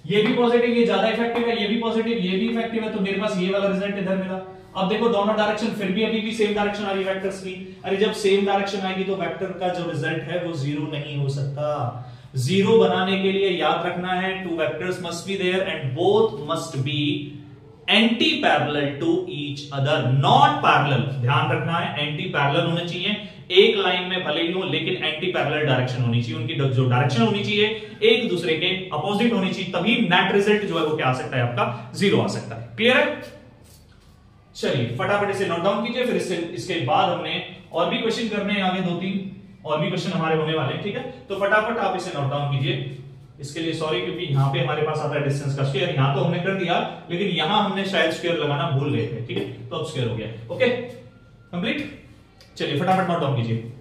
ये भी पॉजिटिव, ये ज्यादा इफेक्टिव है, ये भी पॉजिटिव, ये भी इफेक्टिव है, तो मेरे पास ये वाला रिजल्ट इधर मिला। अब देखो दोनों डायरेक्शन फिर भी अभी भी सेम डायरेक्शन आ रही है वेक्टर्स की। अरे जब सेम डायरेक्शन आएगी तो वेक्टर का जो रिजल्ट है वो 0 नहीं हो सकता। 0 बनाने के लिए याद रखना है two vectors must be there and both must be anti parallel to each other, not parallel. ध्यान रखना है एंटी पैरेलल होने चाहिए, एक लाइन में भले ही हो लेकिन एंटी पैरेलल डायरेक्शन होनी चाहिए, उनकी जो डायरेक्शन होनी चाहिए एक दूसरे के अपोजिट होनी चाहिए, तभी नेट रिजल्ट जो है वो क्या आ सकता है आपका 0 आ सकता है। क्लियर है? चलिए फटाफट इसे नोट डाउन कीजिए, फिर इसके बाद हमने और भी क्वेश्चन करने हैं, आगे 2-3 और भी क्वेश्चन हमारे होने वाले हैं, ठीक है। तो फटाफट आप इसे नोट डाउन कीजिए। इसके लिए सॉरी, क्योंकि यहां पे हमारे पास आता है डिस्टेंस का स्क्वायर, यहां तो हमने कर दिया लेकिन यहां हमने शायद स्क्वायर लगाना भूल गए थे, ठीक है, तो अब स्क्वायर हो गया। Okay complete. चलिए फटाफट नोट डाउन कीजिए।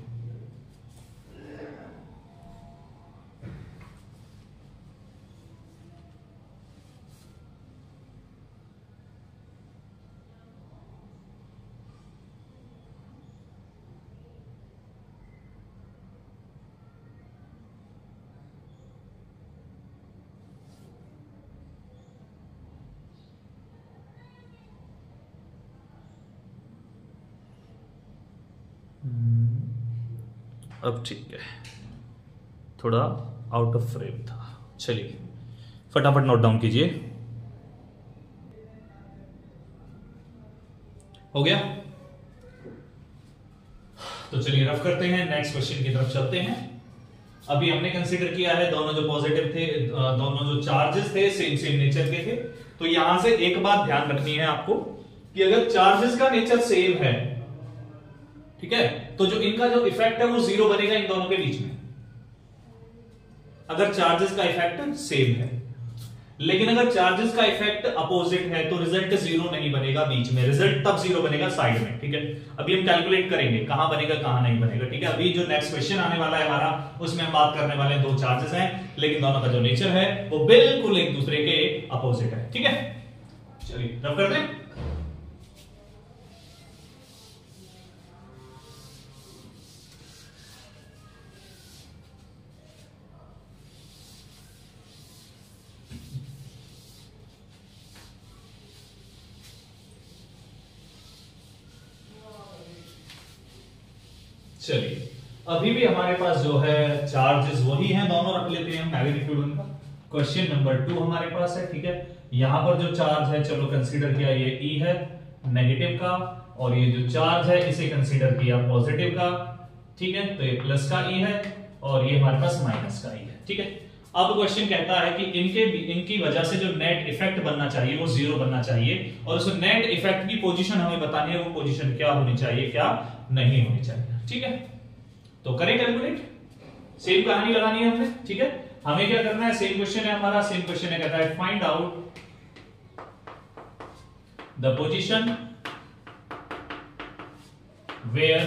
अब ठीक है, थोड़ा आउट ऑफ फ्रेम था। चलिए फटाफट नोट डाउन कीजिए। हो गया? तो चलिए रफ करते हैं, नेक्स्ट क्वेश्चन की तरफ चलते हैं। अभी हमने कंसीडर किया है दोनों जो पॉजिटिव थे, दोनों जो चार्जेस थे सेम नेचर के थे। तो यहां से एक बात ध्यान रखनी है आपको कि अगर चार्जेस का नेचर सेम है, ठीक है, तो जो इनका जो इफेक्ट है वो 0 बनेगा इन दोनों के बीच में, अगर चार्जेस का इफेक्ट सेम है। लेकिन अगर चार्जेस का इफेक्ट अपोजिट है तो रिजल्ट 0 नहीं बनेगा बीच में, रिजल्ट तब 0 बनेगा साइड में, ठीक है। अभी हम कैलकुलेट करेंगे कहां बनेगा कहां नहीं बनेगा, ठीक है। अभी जो नेक्स्ट क्वेश्चन आने वाला है हमारा, उसमें हम बात करने वाले हैं 2 चार्जेस हैं लेकिन दोनों का जो नेचर है वो बिल्कुल एक दूसरे के अपोजिट है, ठीक है। चलिए रफ करते हैं। चलिए अभी भी हमारे पास जो है चार्जेस वही हैं, दोनों रख लेते हैं मैग्नीट्यूड उनका। क्वेश्चन नंबर 2 हमारे पास है, ठीक है। यहां पर जो चार्ज है चलो कंसीडर किया ये E है नेगेटिव का, और ये जो चार्ज है इसे कंसीडर किया पॉजिटिव का, ठीक है। तो ये प्लस का E है और ये हमारे पास माइनस का E है, ठीक है। अब क्वेश्चन कहता है कि इनकी वजह से जो नेट इफेक्ट बनना चाहिए वो 0 बनना चाहिए, और उस नेट इफेक्ट की पोजीशन हमें बतानी है, वो पोजीशन क्या होनी चाहिए क्या नहीं होनी चाहिए, ठीक है। तो करें कैलकुलेट, सेम कहानी लगानी है हमने, ठीक है। हमें क्या करना है, सेम क्वेश्चन है हमारा, सेम क्वेश्चन है, कहता है find out the position where,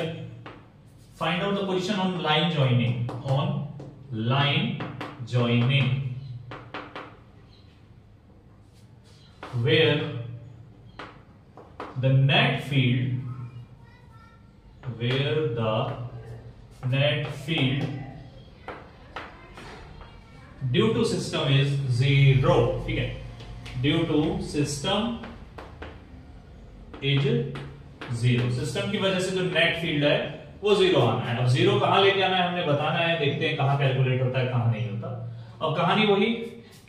find out the position on line joining, on line joining where the net field due to system is 0, ठीक है, due to system is 0, system की वजह से जो नेट फील्ड है वो 0 आना है। अब 0 कहां लेके आना है हमने बताना है, देखते हैं कहां कैलकुलेट होता है कहां नहीं होता। अब कहानी वही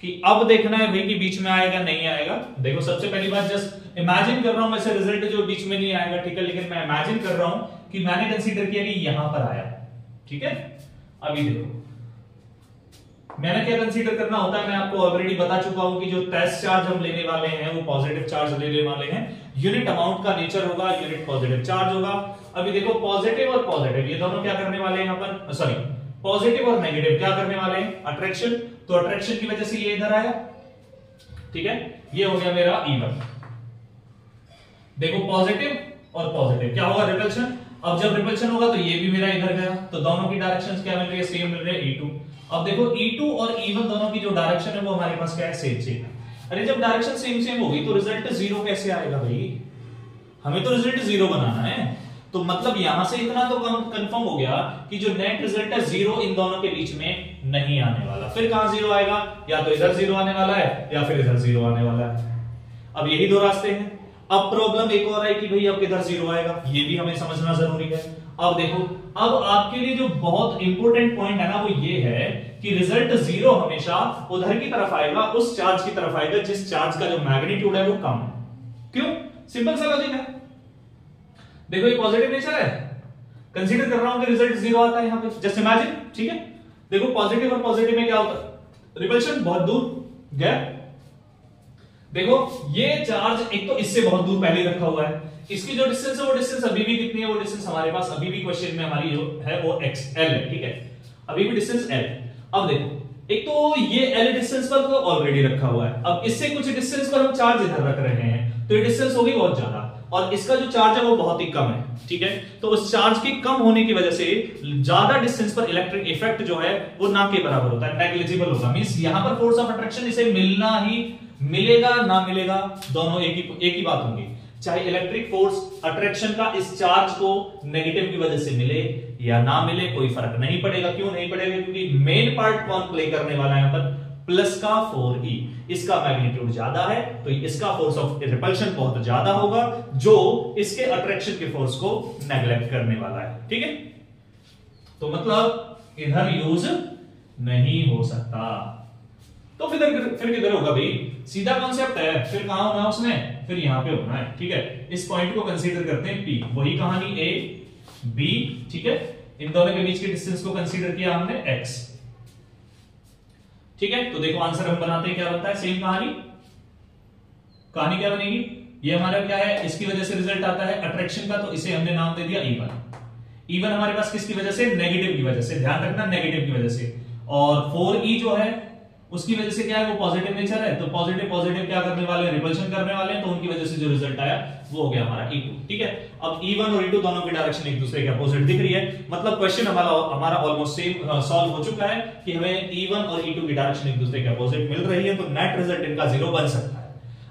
कि अब देखना है भाई कि बीच में आएगा नहीं आएगा। देखो सबसे पहली बात जस्ट इमेजिन कर रहा हूं वैसे रिजल्ट जो बीच में नहीं आएगा, ठीक है, लेकिन मैं इमेजिन कर रहा हूं कि मैंने कंसीडर किया कि यहां पर आया, ठीक है। अभी देखो मैंने क्या कंसीडर करना होता है, मैं आपको ऑलरेडी बता चुका हूं कि जो टेस्ट चार्ज हम लेने वाले हैं वो पॉजिटिव चार्ज लेने वाले हैं, यूनिट अमाउंट का नेचर होगा, यूनिट पॉजिटिव चार्ज होगा। अभी देखो पॉजिटिव और पॉजिटिव ये दोनों क्या करने वाले हैं यहाँ पर, सॉरी पॉजिटिव और नेगेटिव क्या करने वाले हैं, अट्रैक्शन। तो अट्रैक्शन की वजह से ये इधर आया, ठीक है, ये हो गया मेरा E1। देखो पॉजिटिव और पॉजिटिव क्या होगा, रिपल्शन। अब जब रिपल्शन होगा तो ये भी मेरा इधर गया, तो दोनों की डायरेक्शंस क्या मिल रही है, सेम मिल रही है, E2। अब देखो E2 और E1 दोनों की जो डायरेक्शन है वो हमारे पास क्या है, सेम सेम है। अरे जब डायरेक्शन सेम सेम होगी तो रिजल्ट 0 कैसे आएगा भाई, हमें तो रिजल्ट 0 बनाना है। तो मतलब यहां से इतना तो कंफर्म हो गया कि जो नेट रिजल्ट है 0 इन दोनों के बीच में नहीं आने वाला। फिर कहां 0 आएगा, या तो इधर 0 आने वाला है या फिर इधर 0 आने वाला है। अब यही दो रास्ते हैं। अब प्रॉब्लम एक और है कि भाई अब किधर 0 आएगा, ये भी हमें समझना जरूरी है। अब देखो अब आपके लिए जो बहुत इंपॉर्टेंट पॉइंट है ना वो ये है कि रिजल्ट 0 हमेशा उधर की तरफ आएगा, उस चार्ज की तरफ आएगा जिस चार्ज का जो मैग्नीट्यूड है वो कम है। क्यों, सिंपल सा लॉजिक है। देखो ये पॉजिटिव नेचर है, कंसीडर कर रहा हूं कि रिजल्ट 0 आता है यहां पे, जस्ट इमेजिन, ठीक है। देखो पॉजिटिव और पॉजिटिव में क्या होता है, रिपल्शन बहुत दूर गैप। देखो ये चार्ज एक तो इससे बहुत दूर पहले रखा हुआ है, इसकी जो डिस्टेंस है वो डिस्टेंस अभी भी कितनी है, वो डिस्टेंस हमारे पास अभी भी क्वेश्चन में हमारी जो है वो XL है, ठीक है, अभी भी डिस्टेंस L। अब देखो एक तो ये L डिस्टेंस पर तो ऑलरेडी रखा हुआ है, अब इससे कुछ डिस्टेंस पर हम चार्ज इधर रख रहे हैं तो ये डिस्टेंस होगी बहुत ज्यादा, और इसका जो चार्ज है वो बहुत ही कम है, ठीक है। तो उस चार्ज के कम होने की वजह से ज्यादा डिस्टेंस पर इलेक्ट्रिक इफेक्ट जो है वो ना के बराबर होता है, नेग्लिजिबल होगा। मींस यहां पर फोर्स ऑफ अट्रैक्शन इसे मिलना ही मिलेगा, ना मिलेगा दोनों एक ही बात होगी। चाहे इलेक्ट्रिक फोर्स अट्रैक्शन का इस चार्ज को नेगेटिव की वजह से मिले या ना मिले कोई फर्क नहीं पड़ेगा। क्यों नहीं पड़ेगा, क्योंकि मेन पार्ट कौन प्ले करने वाला है यहां पर, प्लस का 4e, इसका मैग्नीट्यूड ज्यादा है तो इसका फोर्स ऑफ रिपल्शन बहुत ज्यादा होगा जो इसके अट्रैक्शन के फोर्स को नेग्लेक्ट करने वाला है, ठीक है। तो मतलब इधर यूज नहीं हो सकता, तो फिर किधर होगा भाई, सीधा कॉन्सेप्ट है, फिर कहां होना है उसने, फिर यहां पे होना है, ठीक है। इस पॉइंट को कंसीडर करते हैं P, वही कहानी A B, ठीक है। इन दोनों के बीच के डिस्टेंस को कंसीडर किया हमने X, ठीक है। तो देखो आंसर हम बनाते हैं, क्या बनता है, सेम कहानी क्या बनेगी, ये हमारा क्या है, इसकी वजह से रिजल्ट आता है अट्रैक्शन का, तो इसे हमने नाम दे दिया E1। E1 हमारे पास किसकी वजह से, नेगेटिव की वजह से, ध्यान रखना नेगेटिव की वजह से। और 4e जो है उसकी वजह से क्या है, वो पॉजिटिव नेचर है, तो पॉजिटिव पॉजिटिव क्या करने वाले हैं, रिपल्शन करने वाले हैं, तो उनकी वजह से जो रिजल्ट आया वो हो गया हमारा E2, ठीक है। अब E1 और E2 दोनों की डायरेक्शन एक दूसरे के अपोजिट दिख रही है, मतलब क्वेश्चन हमारा ऑलमोस्ट सेम सॉल्व हो चुका है कि हमें E1 और E2 की डायरेक्शन एक दूसरे के अपोजिट मिल रही है, तो नेट रिजल्ट इनका 0 बन सकता है।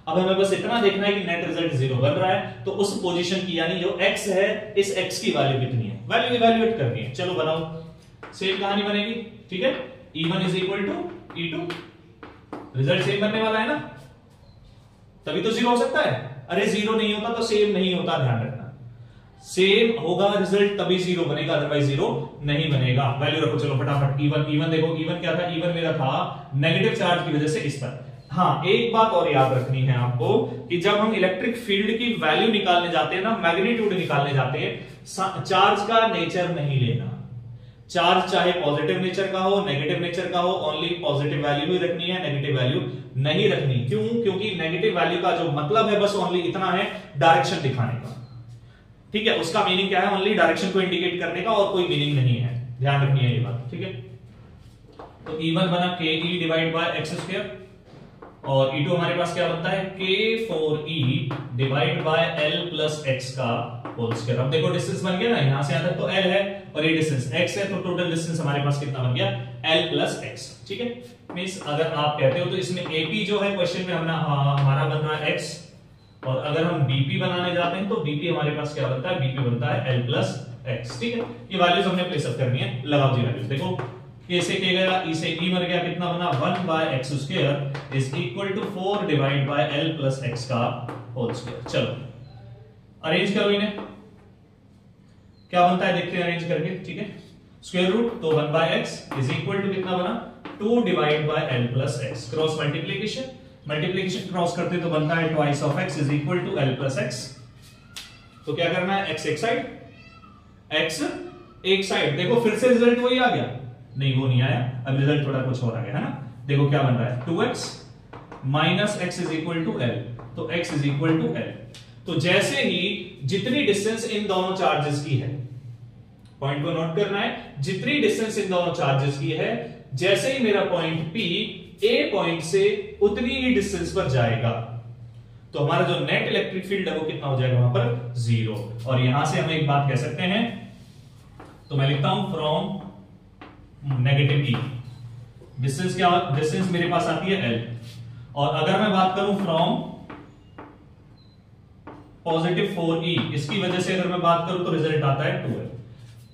अब हमें बस इतना देखना है कि नेट रिजल्ट 0 बन रहा है, तो उस पोजीशन की यानी जो x है, इस x की वैल्यू कितनी है, वैल्यू इवैल्यूएट करनी है। चलो बनाओ, सेम कहानी बनेगी, ठीक है। E1 is equal to E2, result same बनने वाला है ना, तभी तो 0 हो सकता है। अरे 0 नहीं होता तो सेम नहीं होता, ध्यान रखना, सेम होगा रिजल्ट तभी 0 बनेगा, अदरवाइज 0 नहीं बनेगा। वैल्यू रखो, चलो फटाफट। E1 देखो, E1 क्या था, E1 मेरा था नेगेटिव चार्ज की वजह से इस पर। हाँ, एक बात और याद रखनी है आपको कि जब हम इलेक्ट्रिक फील्ड की वैल्यू निकालने जाते हैं ना, मैग्नीट्यूड निकालने जाते हैं, चार्ज का नेचर नहीं लेना। चार्ज चाहे पॉजिटिव नेचर का हो, नेगेटिव नेचर का हो, ओनली पॉजिटिव वैल्यू ही रखनी है, नेगेटिव वैल्यू नहीं रखनी। क्यों, क्योंकि नेगेटिव वैल्यू का जो मतलब है बस ओनली इतना है, डायरेक्शन दिखाने का, ठीक है। उसका मीनिंग क्या है, ओनली डायरेक्शन को इंडिकेट करने का, और कोई मीनिंग नहीं है, ध्यान रखनी है ये बात, ठीक है। तो E1 बना ke divide bye x square, और E2 हमारे पास क्या बनता है, k4e divide by l plus x का होल स्क्वायर। अब देखो डिस्टेंस बन गया ना, यहां से यहां तक तो l है और ये डिस्टेंस x है, तो टोटल डिस्टेंस हमारे पास कितना बन गया, l प्लस x, ठीक है। मींस अगर आप कहते हो तो इसमें AP जो है क्वेश्चन में हमारा बन रहा है x, और अगर हम BP बनाने जाते हैं तो BP हमारे पास क्या बनता है, BP बनता है l प्लस x, ठीक है। ये वैल्यूज हमने प्लेस अप करनी है, लगाओ जी वैल्यूज। देखो k से k गया, e से e मर गया, कितना बना, 1 by x square is equal to 4 divide by l plus x का होल स्क्वायर। चलो अरेंज करो इन्हें, क्या बनता है देखते हैं अरेंज करके, ठीक है। स्क्वायर रूट तो 1/x इज इक्वल टू कितना बना 2 divide by l plus x, cross multiplication cross करते तो बनता है twice of x is equal to l plus x। तो क्या करना है, x एक साइड, x एक साइड। देखो फिर से रिजल्ट वही आ गया, नहीं वो नहीं आया, अब रिजल्ट थोड़ा कुछ और आ गया है ना। देखो क्या बन रहा है 2x minus x is equal to l, तो x is equal to l। तो जैसे ही जितनी डिस्टेंस इन दोनों चार्जेस की है, पॉइंट को नोट करना है, जितनी डिस्टेंस इन दोनों चार्जेस की है, जैसे ही मेरा पॉइंट P A पॉइंट से उतनी ही डिस्टेंस पर जाएगा तो हमारा जो नेट इलेक्ट्रिक फील्ड है वो कितना हो जाएगा वहां पर 0। और यहां से हम एक बात कह सकते हैं, तो मैं लिखता हूं फ्रॉम नेगेटिव E, डिस्टेंस क्या, डिस्टेंस मेरे पास आती है L, और अगर मैं बात करूं फ्रॉम पॉजिटिव 4E, इसकी वजह से अगर मैं बात करूं तो रिजल्ट आता है 2L,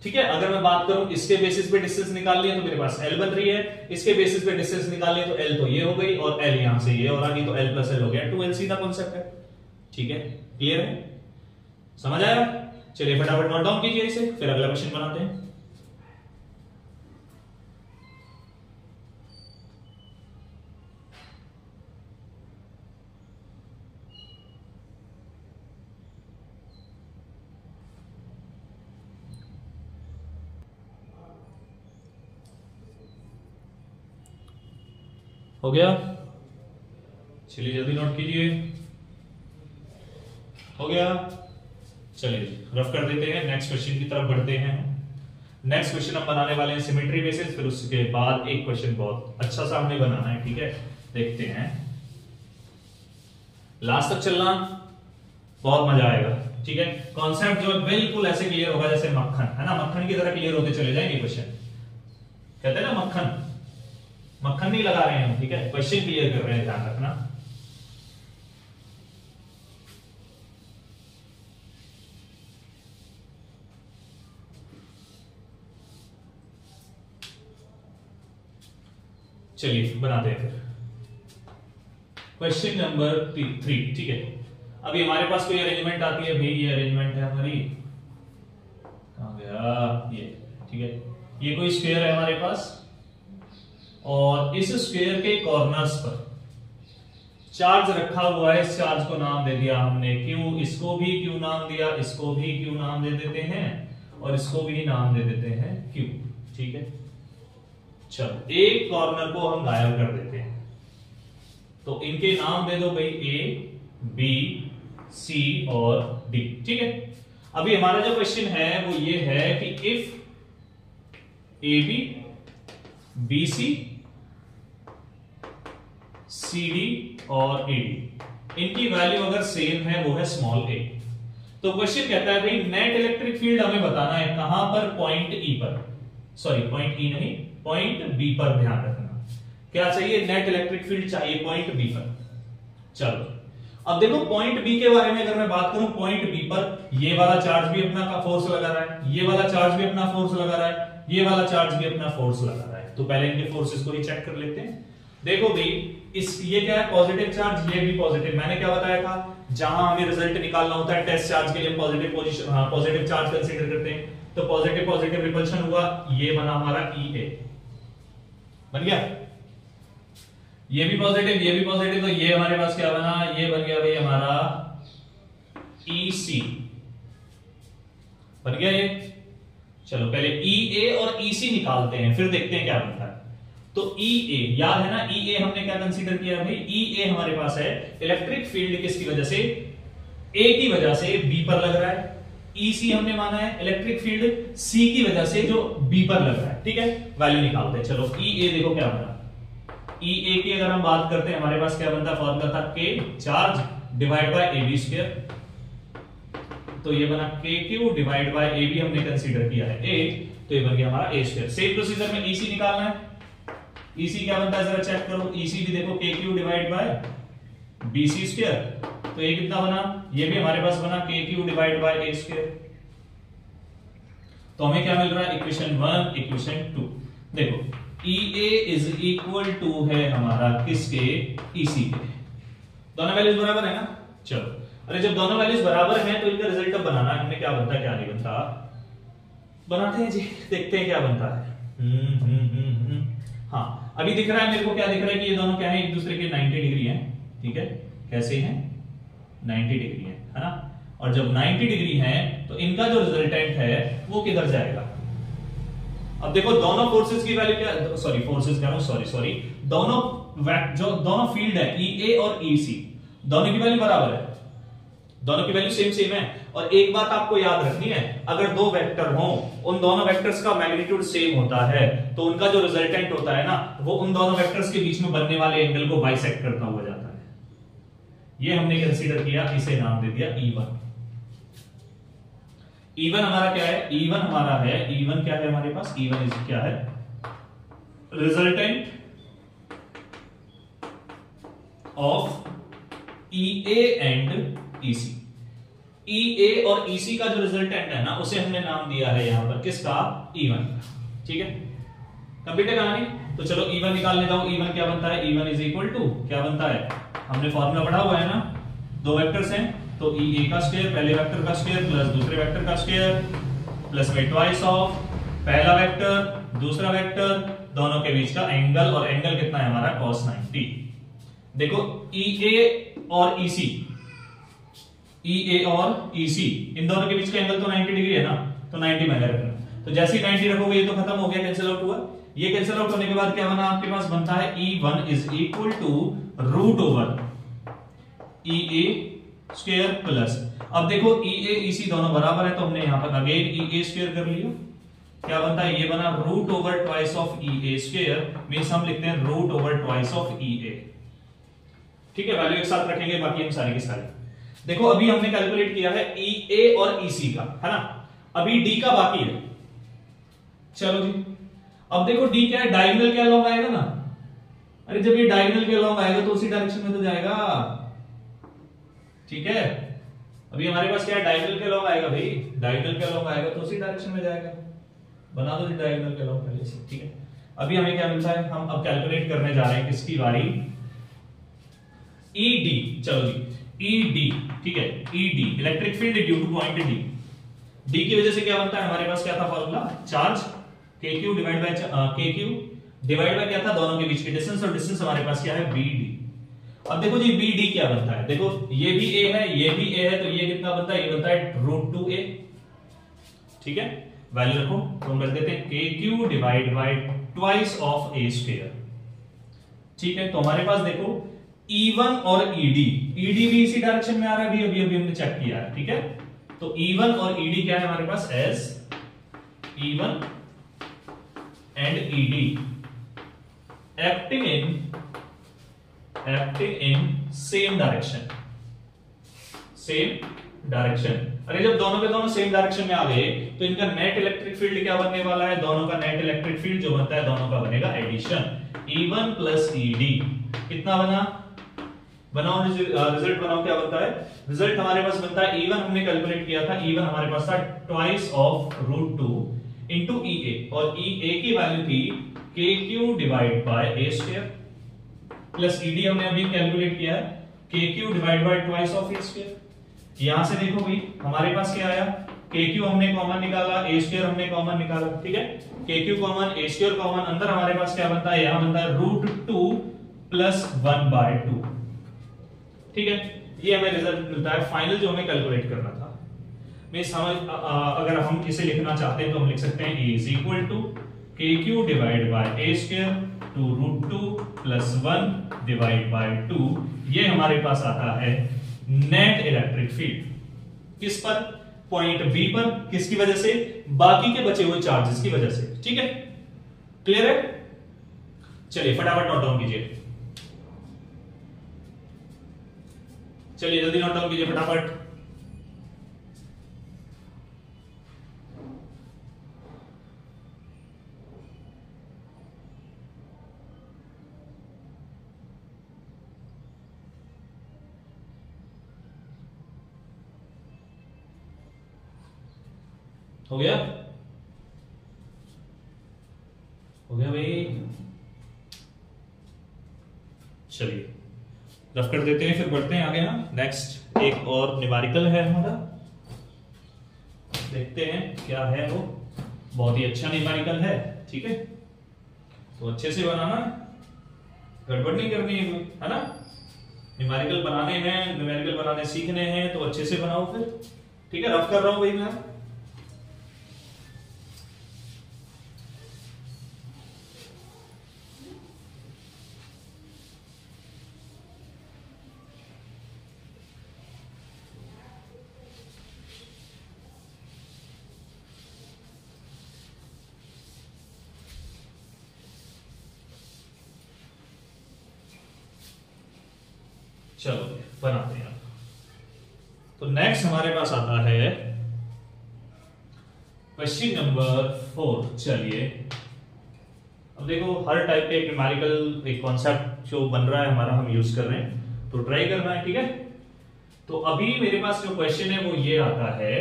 ठीक है। अगर मैं बात करूं इसके बेसिस पे डिस्टेंस निकाल लिया तो मेरे पास L बन रही है, इसके बेसिस पे डिस्टेंस निकाल लिया तो L तो ये हो गई और L यहां से ये और आ गई, तो L प्लस L हो गया 2L, सीधा कॉन्सेप्ट है, ठीक है। क्लियर है, समझ आया? चलिए फटाफट नोट डाउन कीजिए इसे, फिर अगला क्वेश्चन बनाते हैं। हो गया, चलिए जल्दी नोट कीजिए। हो गया, चलिए रफ कर देते हैं, नेक्स्ट क्वेश्चन की तरफ बढ़ते हैं। नेक्स्ट क्वेश्चन हम बनाने वाले हैं सिमेट्री बेसिस, फिर उसके बाद एक क्वेश्चन बहुत अच्छा सा हमने बनाना है, ठीक है। देखते हैं, लास्ट तक चलना, बहुत मजा आएगा, ठीक है। कॉन्सेप्ट जो बिल्कुल ऐसे क्लियर होगा जैसे मक्खन है ना, मक्खन की तरह क्लियर होते चले जाएंगे क्वेश्चन, कहते हैं ना मक्खन, मक्खन नहीं लगा रहे हैं हम, ठीक है, क्वेश्चन क्लियर कर रहे हैं, ध्यान रखना। चलिए बनाते हैं फिर क्वेश्चन नंबर 3, ठीक है। अभी हमारे पास कोई अरेंजमेंट आती है भाई, ये अरेंजमेंट है हमारी, कहां गया ये, ठीक है। ये कोई स्क्वायर है हमारे पास और इस स्क्वायर के कॉर्नर्स पर चार्ज रखा हुआ है, इस चार्ज को नाम दे दिया हमने Q, इसको भी Q नाम दिया, इसको भी Q नाम दे देते हैं और इसको भी नाम दे देते हैं Q, ठीक है। चलो एक कॉर्नर को हम गायब कर देते हैं, तो इनके नाम दे दो भाई A, B, C और D, ठीक है। अभी हमारा जो क्वेश्चन है वो ये है कि इफ AB, BC, CD और AD इनकी वैल्यू अगर सेम है, वो है स्मॉल a, तो क्वेश्चन कहता है भाई नेट इलेक्ट्रिक फील्ड हमें बताना है कहां पर, पॉइंट E पर, सॉरी पॉइंट E नहीं, पॉइंट B पर, ध्यान रखना। क्या चाहिए, नेट इलेक्ट्रिक फील्ड चाहिए पॉइंट B पर। चलो अब देखो पॉइंट B के बारे में अगर मैं बात करूं, पॉइंट B पर ये वाला चार्ज भी अपना का फोर्स लगा रहा है, ये वाला चार्ज भी अपना फोर्स लगा रहा है, ये वाला चार्ज भी अपना फोर्स लगा रहा है, तो पहले इनके फोर्सेस को ही चेक कर लेते हैं। देखो भाई इस ये क्या है, पॉजिटिव चार्ज, ये भी पॉजिटिव, मैंने क्या बताया था, जहां हमें रिजल्ट निकालना होता है टेस्ट चार्ज के लिए पॉजिटिव पोजीशन, हाँ पॉजिटिव चार्ज कंसीडर करते हैं, तो पॉजिटिव पॉजिटिव रिपल्शन हुआ, ये बना हमारा EA, बन गया, ये भी पॉजिटिव, ये भी पॉजिटिव, तो ये हमारे पास क्या बना, ये बन गया भाई हमारा EC, बन गया ये। चलो पहले EA और EC निकालते हैं, फिर देखते हैं क्या बनता है। तो EA याद है ना, EA हमने क्या कंसीडर किया भाई, EA हमारे पास है इलेक्ट्रिक फील्ड किसकी वजह से, A की वजह से B पर लग रहा है, EC हमने माना है इलेक्ट्रिक फील्ड C की वजह से जो B पर लग रहा है, ठीक है। वैल्यू निकालते हैं, चलो EA देखो क्या बना, EA की अगर हम बात करते हैं हमारे पास क्या बनता है, फॉर्मूला था K charge divide bye AB square, तो ये बना KQ डिवाइड बाय AB हमने कंसीडर किया है A, तो ये बन गया हमारा A स्क्वायर। सेम प्रोसीजर में EC निकालना है, EC क्या बनता है जरा चेक करो, EC भी देखो KQ divide bye BC square, तो ये कितना बना, ये भी हमारे पास बना KQ divide by A square. तो हमें क्या मिल रहा है, इक्वेशन 1 इक्वेशन 2, देखो EA इज इक्वल टू है हमारा किसके, EC के, दोनों वैल्यूज बराबर है ना। चलो अरे जब दोनों वैल्यूज बराबर हैं तो इनका रिजल्ट अब बनाना है, हमने क्या बनता क्या नहीं बनता, बनाते हैं जी, देखते हैं क्या बनता है। हाँ, अभी दिख रहा है मेरे को, क्या दिख रहा है कि ये दोनों क्या है, एक दूसरे के 90 डिग्री हैं। ठीक है, कैसे हैं, 90 डिग्री है ना। और जब 90 डिग्री है तो इनका जो रिजल्टेंट है वो किधर जाएगा। अब देखो दोनों फोर्सेस की वैल्यू क्या, सॉरी फोर्सेस कह रहा हूं, सॉरी दोनों जो दोनों फील्ड है ई और ई सी, दोनों की वैल्यू बराबर है, दोनों की वैल्यू सेम है। और एक बात आपको याद रखनी है, अगर दो वेक्टर हो, उन दोनों वेक्टर्स का मैग्नीट्यूड सेम होता है तो उनका जो रिजल्टेंट होता है ना, वो उन दोनों वेक्टर्स के बीच में बनने वाले एंगल को बाइसेक्ट करता हुआ जाता है। ये हमने कंसीडर किया, इसे नाम दे दिया E1। E1 हमारा क्या है, E1 हमारा है, E1 क्या है हमारे पास, E1 क्या है, resultant of EA and EC। EA और EC का जो रिजल्टेंट है ना, उसे हमने नाम दिया है यहां पर किसका, E1। ठीक है, कंप्लीट है कहानी। तो चलो E1 निकालने जाओ। E1 क्या बनता है, E1 इज इक्वल टू क्या बनता है, हमने फॉर्मूला पढ़ा हुआ है ना, दो वेक्टर्स हैं तो EA का स्क्वायर, पहले वेक्टर का स्क्वायर प्लस दूसरे वेक्टर का स्क्वायर प्लस में ट्वाइस ऑफ पहला वेक्टर दूसरा वेक्टर, दोनों के बीच का एंगल, और एंगल कितना है हमारा, cos 90। देखो EA और EC, EA और EC इन दोनों के बीच का एंगल तो 90 डिग्री है ना, तो 90 मैंने रखना। तो जैसे ही 90 रखोगे ये तो खत्म हो गया, कैंसिल आउट हुआ। ये कैंसिल आउट होने के बाद क्या बना आपके पास, बनता है E1 is equal to root over EA square plus, अब देखो EA EC दोनों बराबर है तो हमने यहां पर अगेन EA स्क्वायर कर लिया, क्या बनता है, ये बना root over twice of EA square, means हम लिखते हैं root over twice of EA। ठीक है, वैल्यू एक साथ रखेंगे, बाकी हम सारे के सारे। देखो अभी हमने कैलकुलेट किया है EA और EC का, है ना, अभी D का बाकी है। चलो जी, अब देखो D क्या है, डायगोनल के अलॉन्ग आएगा ना, अरे जब ये डायगोनल के अलॉन्ग आएगा तो उसी डायरेक्शन में तो जाएगा। ठीक है, अभी हमारे पास क्या है, डायगोनल के अलॉन्ग आएगा भाई, डायगोनल के अलॉन्ग आएगा तो उसी डायरेक्शन में जाएगा। बना दो डायगोनल के अलॉन्ग पहले से। ठीक है, अभी हमें क्या मिलता है, हम अब कैलकुलेट करने जा रहे हैं किसकी बारी, ED। चलो जी, ED, ठीक है, ED electric field due two point D। D की वजह से क्या बनता है हमारे पास, क्या था formula, charge KQ divide bye KQ divide bye क्या था, दोनों के बीच की डिस्टेंस, और डिस्टेंस हमारे पास क्या है, BD। अब देखो जी BD क्या बनता है, देखो ये भी A है ये भी A है, तो ये कितना बनता है, ये बनता है √2A। ठीक है, वैल्यू रखो तो हम रख देते हैं KQ divide bye twice of A square. ठीक है, तो हमारे पास देखो E1 और ED भी इसी डायरेक्शन में आ रहा है, अभी हमने चेक किया है। ठीक है, तो E1 और ED क्या है हमारे पास, as E1 and ED acting in same direction. अरे जब दोनों के दोनों सेम डायरेक्शन में आ गए तो इनका नेट इलेक्ट्रिक फील्ड क्या बनने वाला है, दोनों का नेट इलेक्ट्रिक फील्ड जो बनता है दोनों का बनेगा एडिशन, E1 प्लस ED कितना बना, बनाओ रिजल्ट बनाओ, क्या बनता है, रिजल्ट हमारे पास बनता है E1 हमने कैलकुलेट किया था, E1 हमारे पास था ट्वाइस ऑफ √2 इनटू EA, और EA की वैल्यू थी KQ divide by A square plus ED हमने अभी कैलकुलेट किया है KQ divide bye twice of A square. यहां से देखो भाई हमारे पास क्या आया, KQ हमने कॉमन निकाला, A स्क्वायर हमने कॉमन निकाला। ठीक है, KQ common A square common, अंदर हमारे पास क्या बनता है, यहां बनता है √2 प्लस 1/2। ठीक है, ये हमें रिजल्ट मिलता है फाइनल जो हमें कैलकुलेट करना था। मैं समझ अगर हम इसे लिखना चाहते हैं तो हम लिख सकते हैं A is equal to KQ divide by A square to √2 plus 1 divide by 2। ये हमारे पास आता है नेट इलेक्ट्रिक फील्ड, किस पर, पॉइंट B पर, किसकी वजह से, बाकी के बचे हुए चार्जेस की वजह से। ठीक है, क्लियर है, चलिए फटाफट नोट डाउन कीजिए, चलिए जल्दी नोट डाउन कीजिए फटाफट। हो गया, हो गया भाई, चलिए रफ कर देते हैं, फिर बढ़ते हैं आगे। ना नेक्स्ट एक और न्यूमेरिकल है हमारा, देखते हैं क्या है वो। बहुत ही अच्छा न्यूमेरिकल है, ठीक है। तो अच्छे से बनाना, गड़बड़ नहीं करनी है ना। न्यूमेरिकल बनाने हैं, न्यूमेरिकल बनाने सीखने हैं तो अच्छे से बनाओ फिर, ठीक है। रफ कर रहा हूं भाई मैं। चलो बनाते हैं। तो नेक्स्ट हमारे पास आता है क्वेश्चन नंबर 4। चलिए अब देखो, हर टाइप के न्यूमेरिकल एक कॉन्सेप्ट जो बन रहा है हमारा, हम यूज कर रहे हैं, तो ट्राई करना है, ठीक है। तो अभी मेरे पास जो क्वेश्चन है वो ये आता है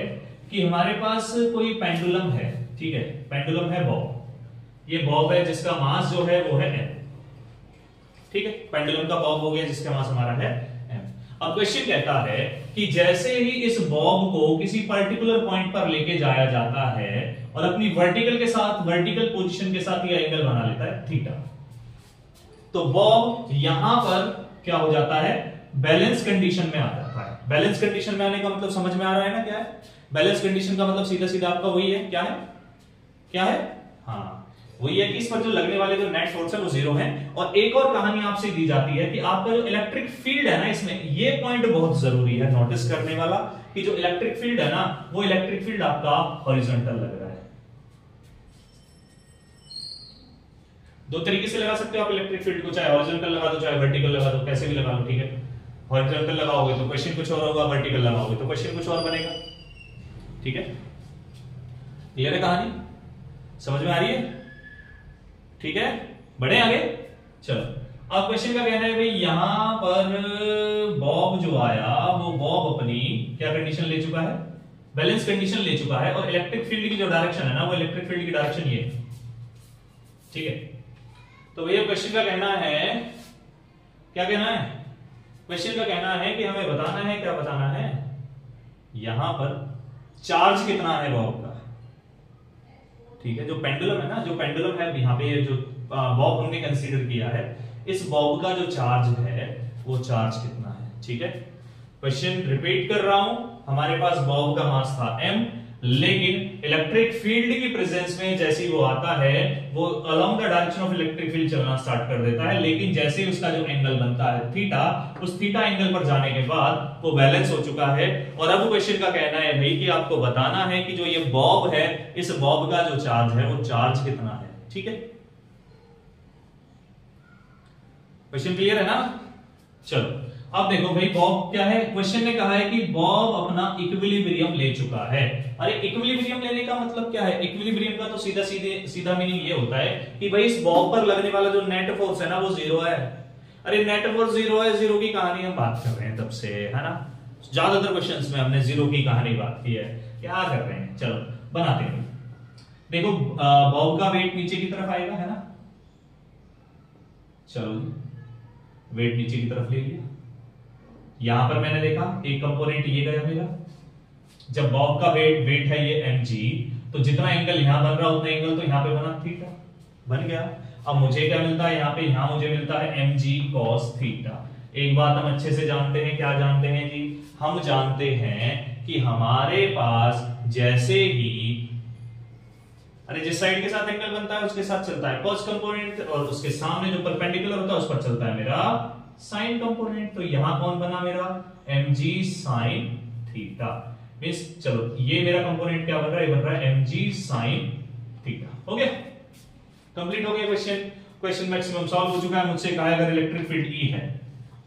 कि हमारे पास कोई पेंडुलम है, ठीक है। पेंडुलम है बॉब, ये बॉब है जिसका मास जो है वो है m, ठीक है। पेंडुलम का बॉब हो गया जिसका मास हमारा है m। अब क्वेश्चन कहता है कि जैसे ही इस बॉब को किसी पर्टिकुलर पॉइंट पर लेके जाया जाता है और अपनी वर्टिकल के साथ, वर्टिकल पोजीशन के साथ ये एंगल बना लेता है थीटा, तो बॉब यहां पर क्या हो जाता है, बैलेंस कंडीशन में आ जाता है। बैलेंस कंडीशन में आने का मतलब समझ में आ रहा है ना, क्या है बैलेंस कंडीशन का मतलब? सीधा सीधा आपका वही है, क्या है, क्या है, हाँ वही है कि इस पर जो लगने वाले जो नेट फोर्स है वो जीरो है। और एक और कहानी आपसे दी जाती है कि आपका जो इलेक्ट्रिक फील्ड है ना, इसमें ये पॉइंट बहुत जरूरी है नोटिस करने वाला, कि जो इलेक्ट्रिक फील्ड है ना, वो इलेक्ट्रिक फील्ड आपका हॉरिजॉन्टल लग रहा है। दो तरीके से लगा सकते हो आप इलेक्ट्रिक फील्ड को, चाहे हॉरिजॉन्टल लगा दो, चाहे वर्टिकल लगा दो, कैसे भी लगा लो, ठीक है। हॉरिजॉन्टल लगाओगे तो क्वेश्चन कुछ और होगा, वर्टिकल लगाओगे तो क्वेश्चन कुछ और बनेगा, ठीक है। क्लियर है कहानी, समझ में आ रही है, ठीक है। बढ़े आगे, चलो। अब क्वेश्चन का कहना है भाई, यहां पर बॉब जो आया वो बॉब अपनी क्या कंडीशन ले चुका है, बैलेंस कंडीशन ले चुका है, और इलेक्ट्रिक फील्ड की जो डायरेक्शन है ना, वो इलेक्ट्रिक फील्ड की डायरेक्शन ये, ठीक है। तो भैया क्वेश्चन का कहना है, क्या कहना है, क्वेश्चन का कहना है कि हमें बताना है, क्या बताना है, यहां पर चार्ज कितना है बॉब का, ठीक है। जो पेंडुलम है ना, जो पेंडुलम है यहाँ पे, जो बॉब हमने कंसीडर किया है, इस बॉब का जो चार्ज है वो चार्ज कितना है, ठीक है। क्वेश्चन रिपीट कर रहा हूं, हमारे पास बॉब का मास था m, लेकिन इलेक्ट्रिक फील्ड की प्रेजेंस में जैसे ही वो आता है, वो along the direction of electric field चलना स्टार्ट कर देता है, लेकिन जैसे ही उसका जो एंगल बनता है थीटा, उस थीटा एंगल पर जाने के बाद वो बैलेंस हो चुका है। और अब क्वेश्चन का कहना है भाई कि आपको बताना है कि जो ये बॉब है, इस बॉब का जो चार्ज है वो चार्ज कितना है, ठीक है। क्वेश्चन क्लियर है ना। चलो अब देखो भाई, बॉब क्या है, क्वेश्चन ने कहा है कि बॉब अपना इक्विलिब्रियम ले चुका है। अरे इक्विलिब्रियम लेने का मतलब क्या है, इक्विलिब्रियम का तो सीधा मीनिंग ये होता है कि भाई इस बॉब पर लगने वाला जो नेट फोर्स है ना, वो जीरो है। अरे नेट फोर्स जीरो है, जीरो की कहानी हम बात कर रहे हैं तब से, है ना। ज्यादातर क्वेश्चंस में हमने जीरो की कहानी बात की है, क्या कर रहे हैं, चलो बनाते हैं। देखो बॉब का वेट नीचे की तरफ आएगा, है ना, चलो वेट नीचे की तरफ ले लिया। यहां पर मैंने देखा एक कंपोनेंट ये गया मेरा, जब बॉब का वेट है ये mg, तो जितना एंगल यहां बन रहा उतना एंगल तो यहां पे बना थीटा, बन गया। अब मुझे क्या मिलता है यहाँ पे, यहां मुझे मिलता है mg cos थीटा। एक बात हम अच्छे से जानते हैं, क्या जानते हैं जी, हम जानते हैं कि हमारे पास जैसे ही, अरे जिस साइड के साथ एंगल बनता है उसके साथ चलता है cos कंपोनेंट, और उसके सामने जो परपेंडिकुलर होता है उस पर चलता है मेरा साइन कंपोनेंट। तो यहां कौन बना मेरा, mg sin थीटा। मींस चलो ये मेरा कंपोनेंट क्या बन रहा है, बन रहा है mg sin थीटा। हो गया, कंप्लीट हो गया क्वेश्चन। क्वेश्चन मैक्सिमम सॉल्व हो चुका है। मुझसे कहा है अगर इलेक्ट्रिक फील्ड E है,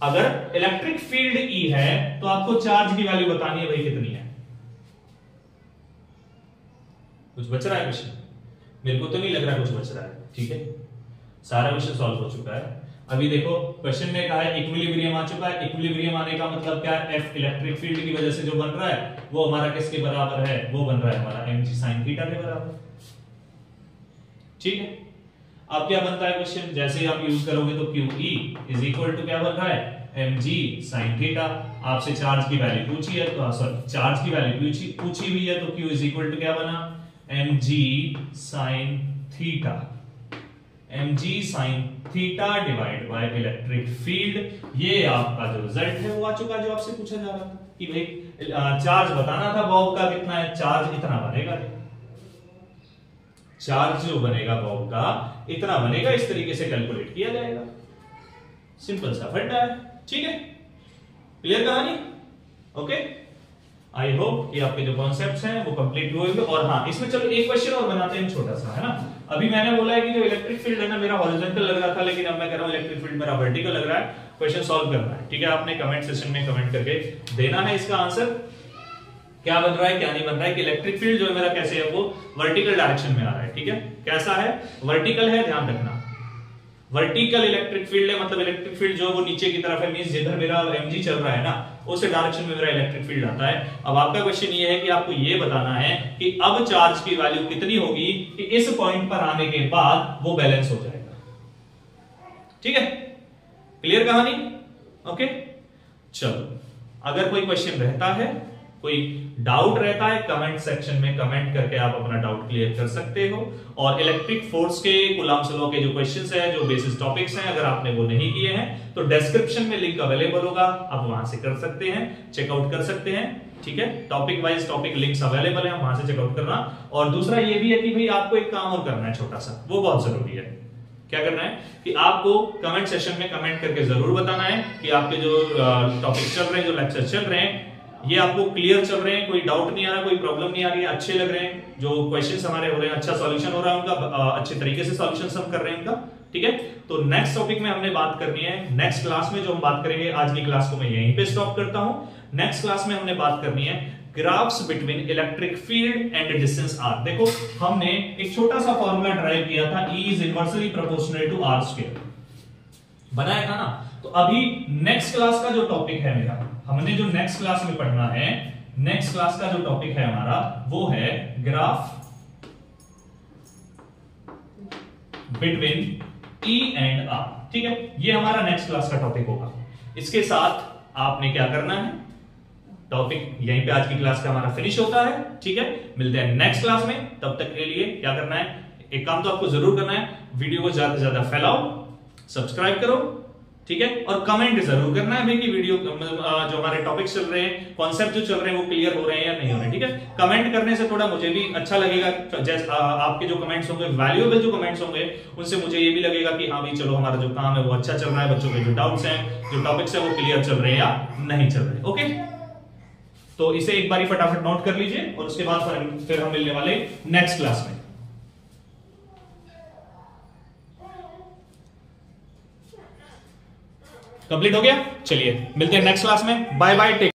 अगर इलेक्ट्रिक फील्ड E है तो आपको चार्ज की वैल्यू बतानी है भाई कितनी है। कुछ बच रहा है क्वेश्चन, मेरे को तो नहीं लग रहा कुछ बच रहा है, ठीक है। सारा क्वेश्चन सॉल्व हो चुका है। अभी देखो क्वेश्चन में कहा है इक्विलिब्रियम आ चुका है। इक्विलिब्रियम आने का मतलब क्या है, F इलेक्ट्रिक फील्ड की वजह से जो बन रहा है वो हमारा किसके बराबर है, वो बन रहा है हमारा mg sin थीटा के बराबर, ठीक है। अब क्या बनता है क्वेश्चन, जैसे ही आप यूज करोगे तो QE इज इक्वल टू क्या बन रहा है, mg sin थीटा। आपसे चार्ज की वैल्यू पूछी है तो सॉरी चार्ज की वैल्यू पूछी हुई है, तो Q इज इक्वल टू क्या बना, mg sin theta, mg sin theta divide by electric field. ये आपका जो रिजल्ट है वो आ चुका, जो आपसे पूछा जा रहा था कि भाई चार्ज बताना था बॉब का कितना है, चार्ज इतना बनेगा, चार्ज जो बनेगा बॉब का इतना बनेगा, इस तरीके से कैलकुलेट किया जाएगा। सिंपल सा फंडा है, ठीक है, क्लियर कहानी, ओके। आई होप कि आपके जो कॉन्सेप्ट्स हैं वो कंप्लीट हुए होंगे। और हाँ, इसमें चलो एक क्वेश्चन और बनाते हैं छोटा सा, है ना। अभी मैंने बोला है कि जो इलेक्ट्रिक फील्ड है ना मेरा हॉरिजॉन्टल लग रहा था, लेकिन अब मैं कह रहा हूं इलेक्ट्रिक फील्ड मेरा वर्टिकल लग रहा है। क्वेश्चन सॉल्व करना है, ठीक है, आपने कमेंट सेक्शन में कमेंट करके देना है इसका आंसर, क्या बन रहा है क्या नहीं बन रहा है, कि इलेक्ट्रिक फील्ड जो है मेरा कैसे है वो वर्टिकल डायरेक्शन में आ रहा है, ठीक है। कैसा है, वर्टिकल है, ध्यान रखना, वर्टिकल इलेक्ट्रिक फील्ड है, मतलब इलेक्ट्रिक फील्ड जो वो नीचे की तरफ है, मींस जिधर मेरा mg चल रहा है ना उस डायरेक्शन में मेरा इलेक्ट्रिक फील्ड आता है। अब आपका क्वेश्चन ये है कि आपको ये बताना है कि अब चार्ज की वैल्यू कितनी होगी कि इस पॉइंट पर आने के बाद वो बैलेंस हो जाएगा, ठीक है, क्लियर कहानी, ओके। चलो, अगर कोई क्वेश्चन रहता है, कोई डाउट रहता है, कमेंट सेक्शन में कमेंट करके आप अपना डाउट क्लियर कर सकते हो। और इलेक्ट्रिक फोर्स के कूलम्ब्स लॉ के जो क्वेश्चंस हैं, जो बेसिस टॉपिक्स हैं, अगर आपने वो नहीं किए हैं तो डिस्क्रिप्शन में लिंक अवेलेबल होगा, आप वहां से कर सकते हैं, चेकआउट कर सकते हैं, ठीक है। Topic wise topic links available है, वहां से चेकआउट करना। और दूसरा ये भी है कि भाई आपको एक काम और करना है छोटा सा, वो बहुत जरूरी है। क्या करना है कि आपको कमेंट सेक्शन में कमेंट करके जरूर बताना है कि आपके जो टॉपिक चल रहे हैं, जो लेक्चर चल रहे हैं, ये आपको क्लियर चल रहे हैं, कोई डाउट नहीं आ रहा, कोई प्रॉब्लम नहीं आ रही है, अच्छे लग रहे हैं, जो क्वेश्चंस हमारे हो रहे हैं अच्छा सॉल्यूशन हो रहा है उनका, अच्छे तरीके से सॉल्यूशन हम कर रहे हैं उनका, ठीक है। तो नेक्स्ट टॉपिक में हमने बात करनी है, नेक्स्ट क्लास में जो हम बात करेंगे, आज की क्लास को मैं यहीं पे स्टॉप करता हूं। नेक्स्ट क्लास में हमने बात करनी है graphs between electric field and distance r। देखो, हमने एक छोटा सा फॉर्मूला ड्राइव किया था, E is inversely proportional to r square, बनाया था ना। तो अभी नेक्स्ट क्लास का जो टॉपिक है मेरा, हमने जो नेक्स्ट क्लास में पढ़ना है, नेक्स्ट क्लास का जो टॉपिक है हमारा वो है graph between E and R, ठीक है। ये हमारा नेक्स्ट क्लास का टॉपिक होगा। इसके साथ आपने क्या करना है, टॉपिक यहीं पे आज की क्लास का हमारा फिनिश होता है, ठीक है। मिलते हैं नेक्स्ट क्लास में, तब तक के लिए क्या करना है, एक काम तो आपको जरूर करना है, वीडियो को ज्यादा से ज्यादा फैलाओ, सब्सक्राइब करो, ठीक है, और कमेंट जरूर करना है भाई कि वीडियो जो हमारे टॉपिक्स चल रहे हैं, कॉन्सेप्ट जो चल रहे हैं वो क्लियर हो रहे हैं या नहीं हो रहे हैं, ठीक है। कमेंट करने से थोड़ा मुझे भी अच्छा लगेगा, जैसे आपके जो कमेंट्स होंगे, वैल्यूएबल जो कमेंट्स होंगे, उनसे मुझे ये भी लगेगा कि हाँ भाई चलो हमारा जो काम है वो अच्छा चल रहा है, बच्चों के जो डाउट्स हैं, जो टॉपिक्स है वो क्लियर चल रहे हैं या नहीं चल रहे, ओके। तो इसे एक बारी फटाफट नोट कर लीजिए, और उसके बाद फिर हम मिलने वाले नेक्स्ट क्लास में। कंप्लीट हो गया, चलिए मिलते हैं नेक्स्ट क्लास में, बाय बाय, टेक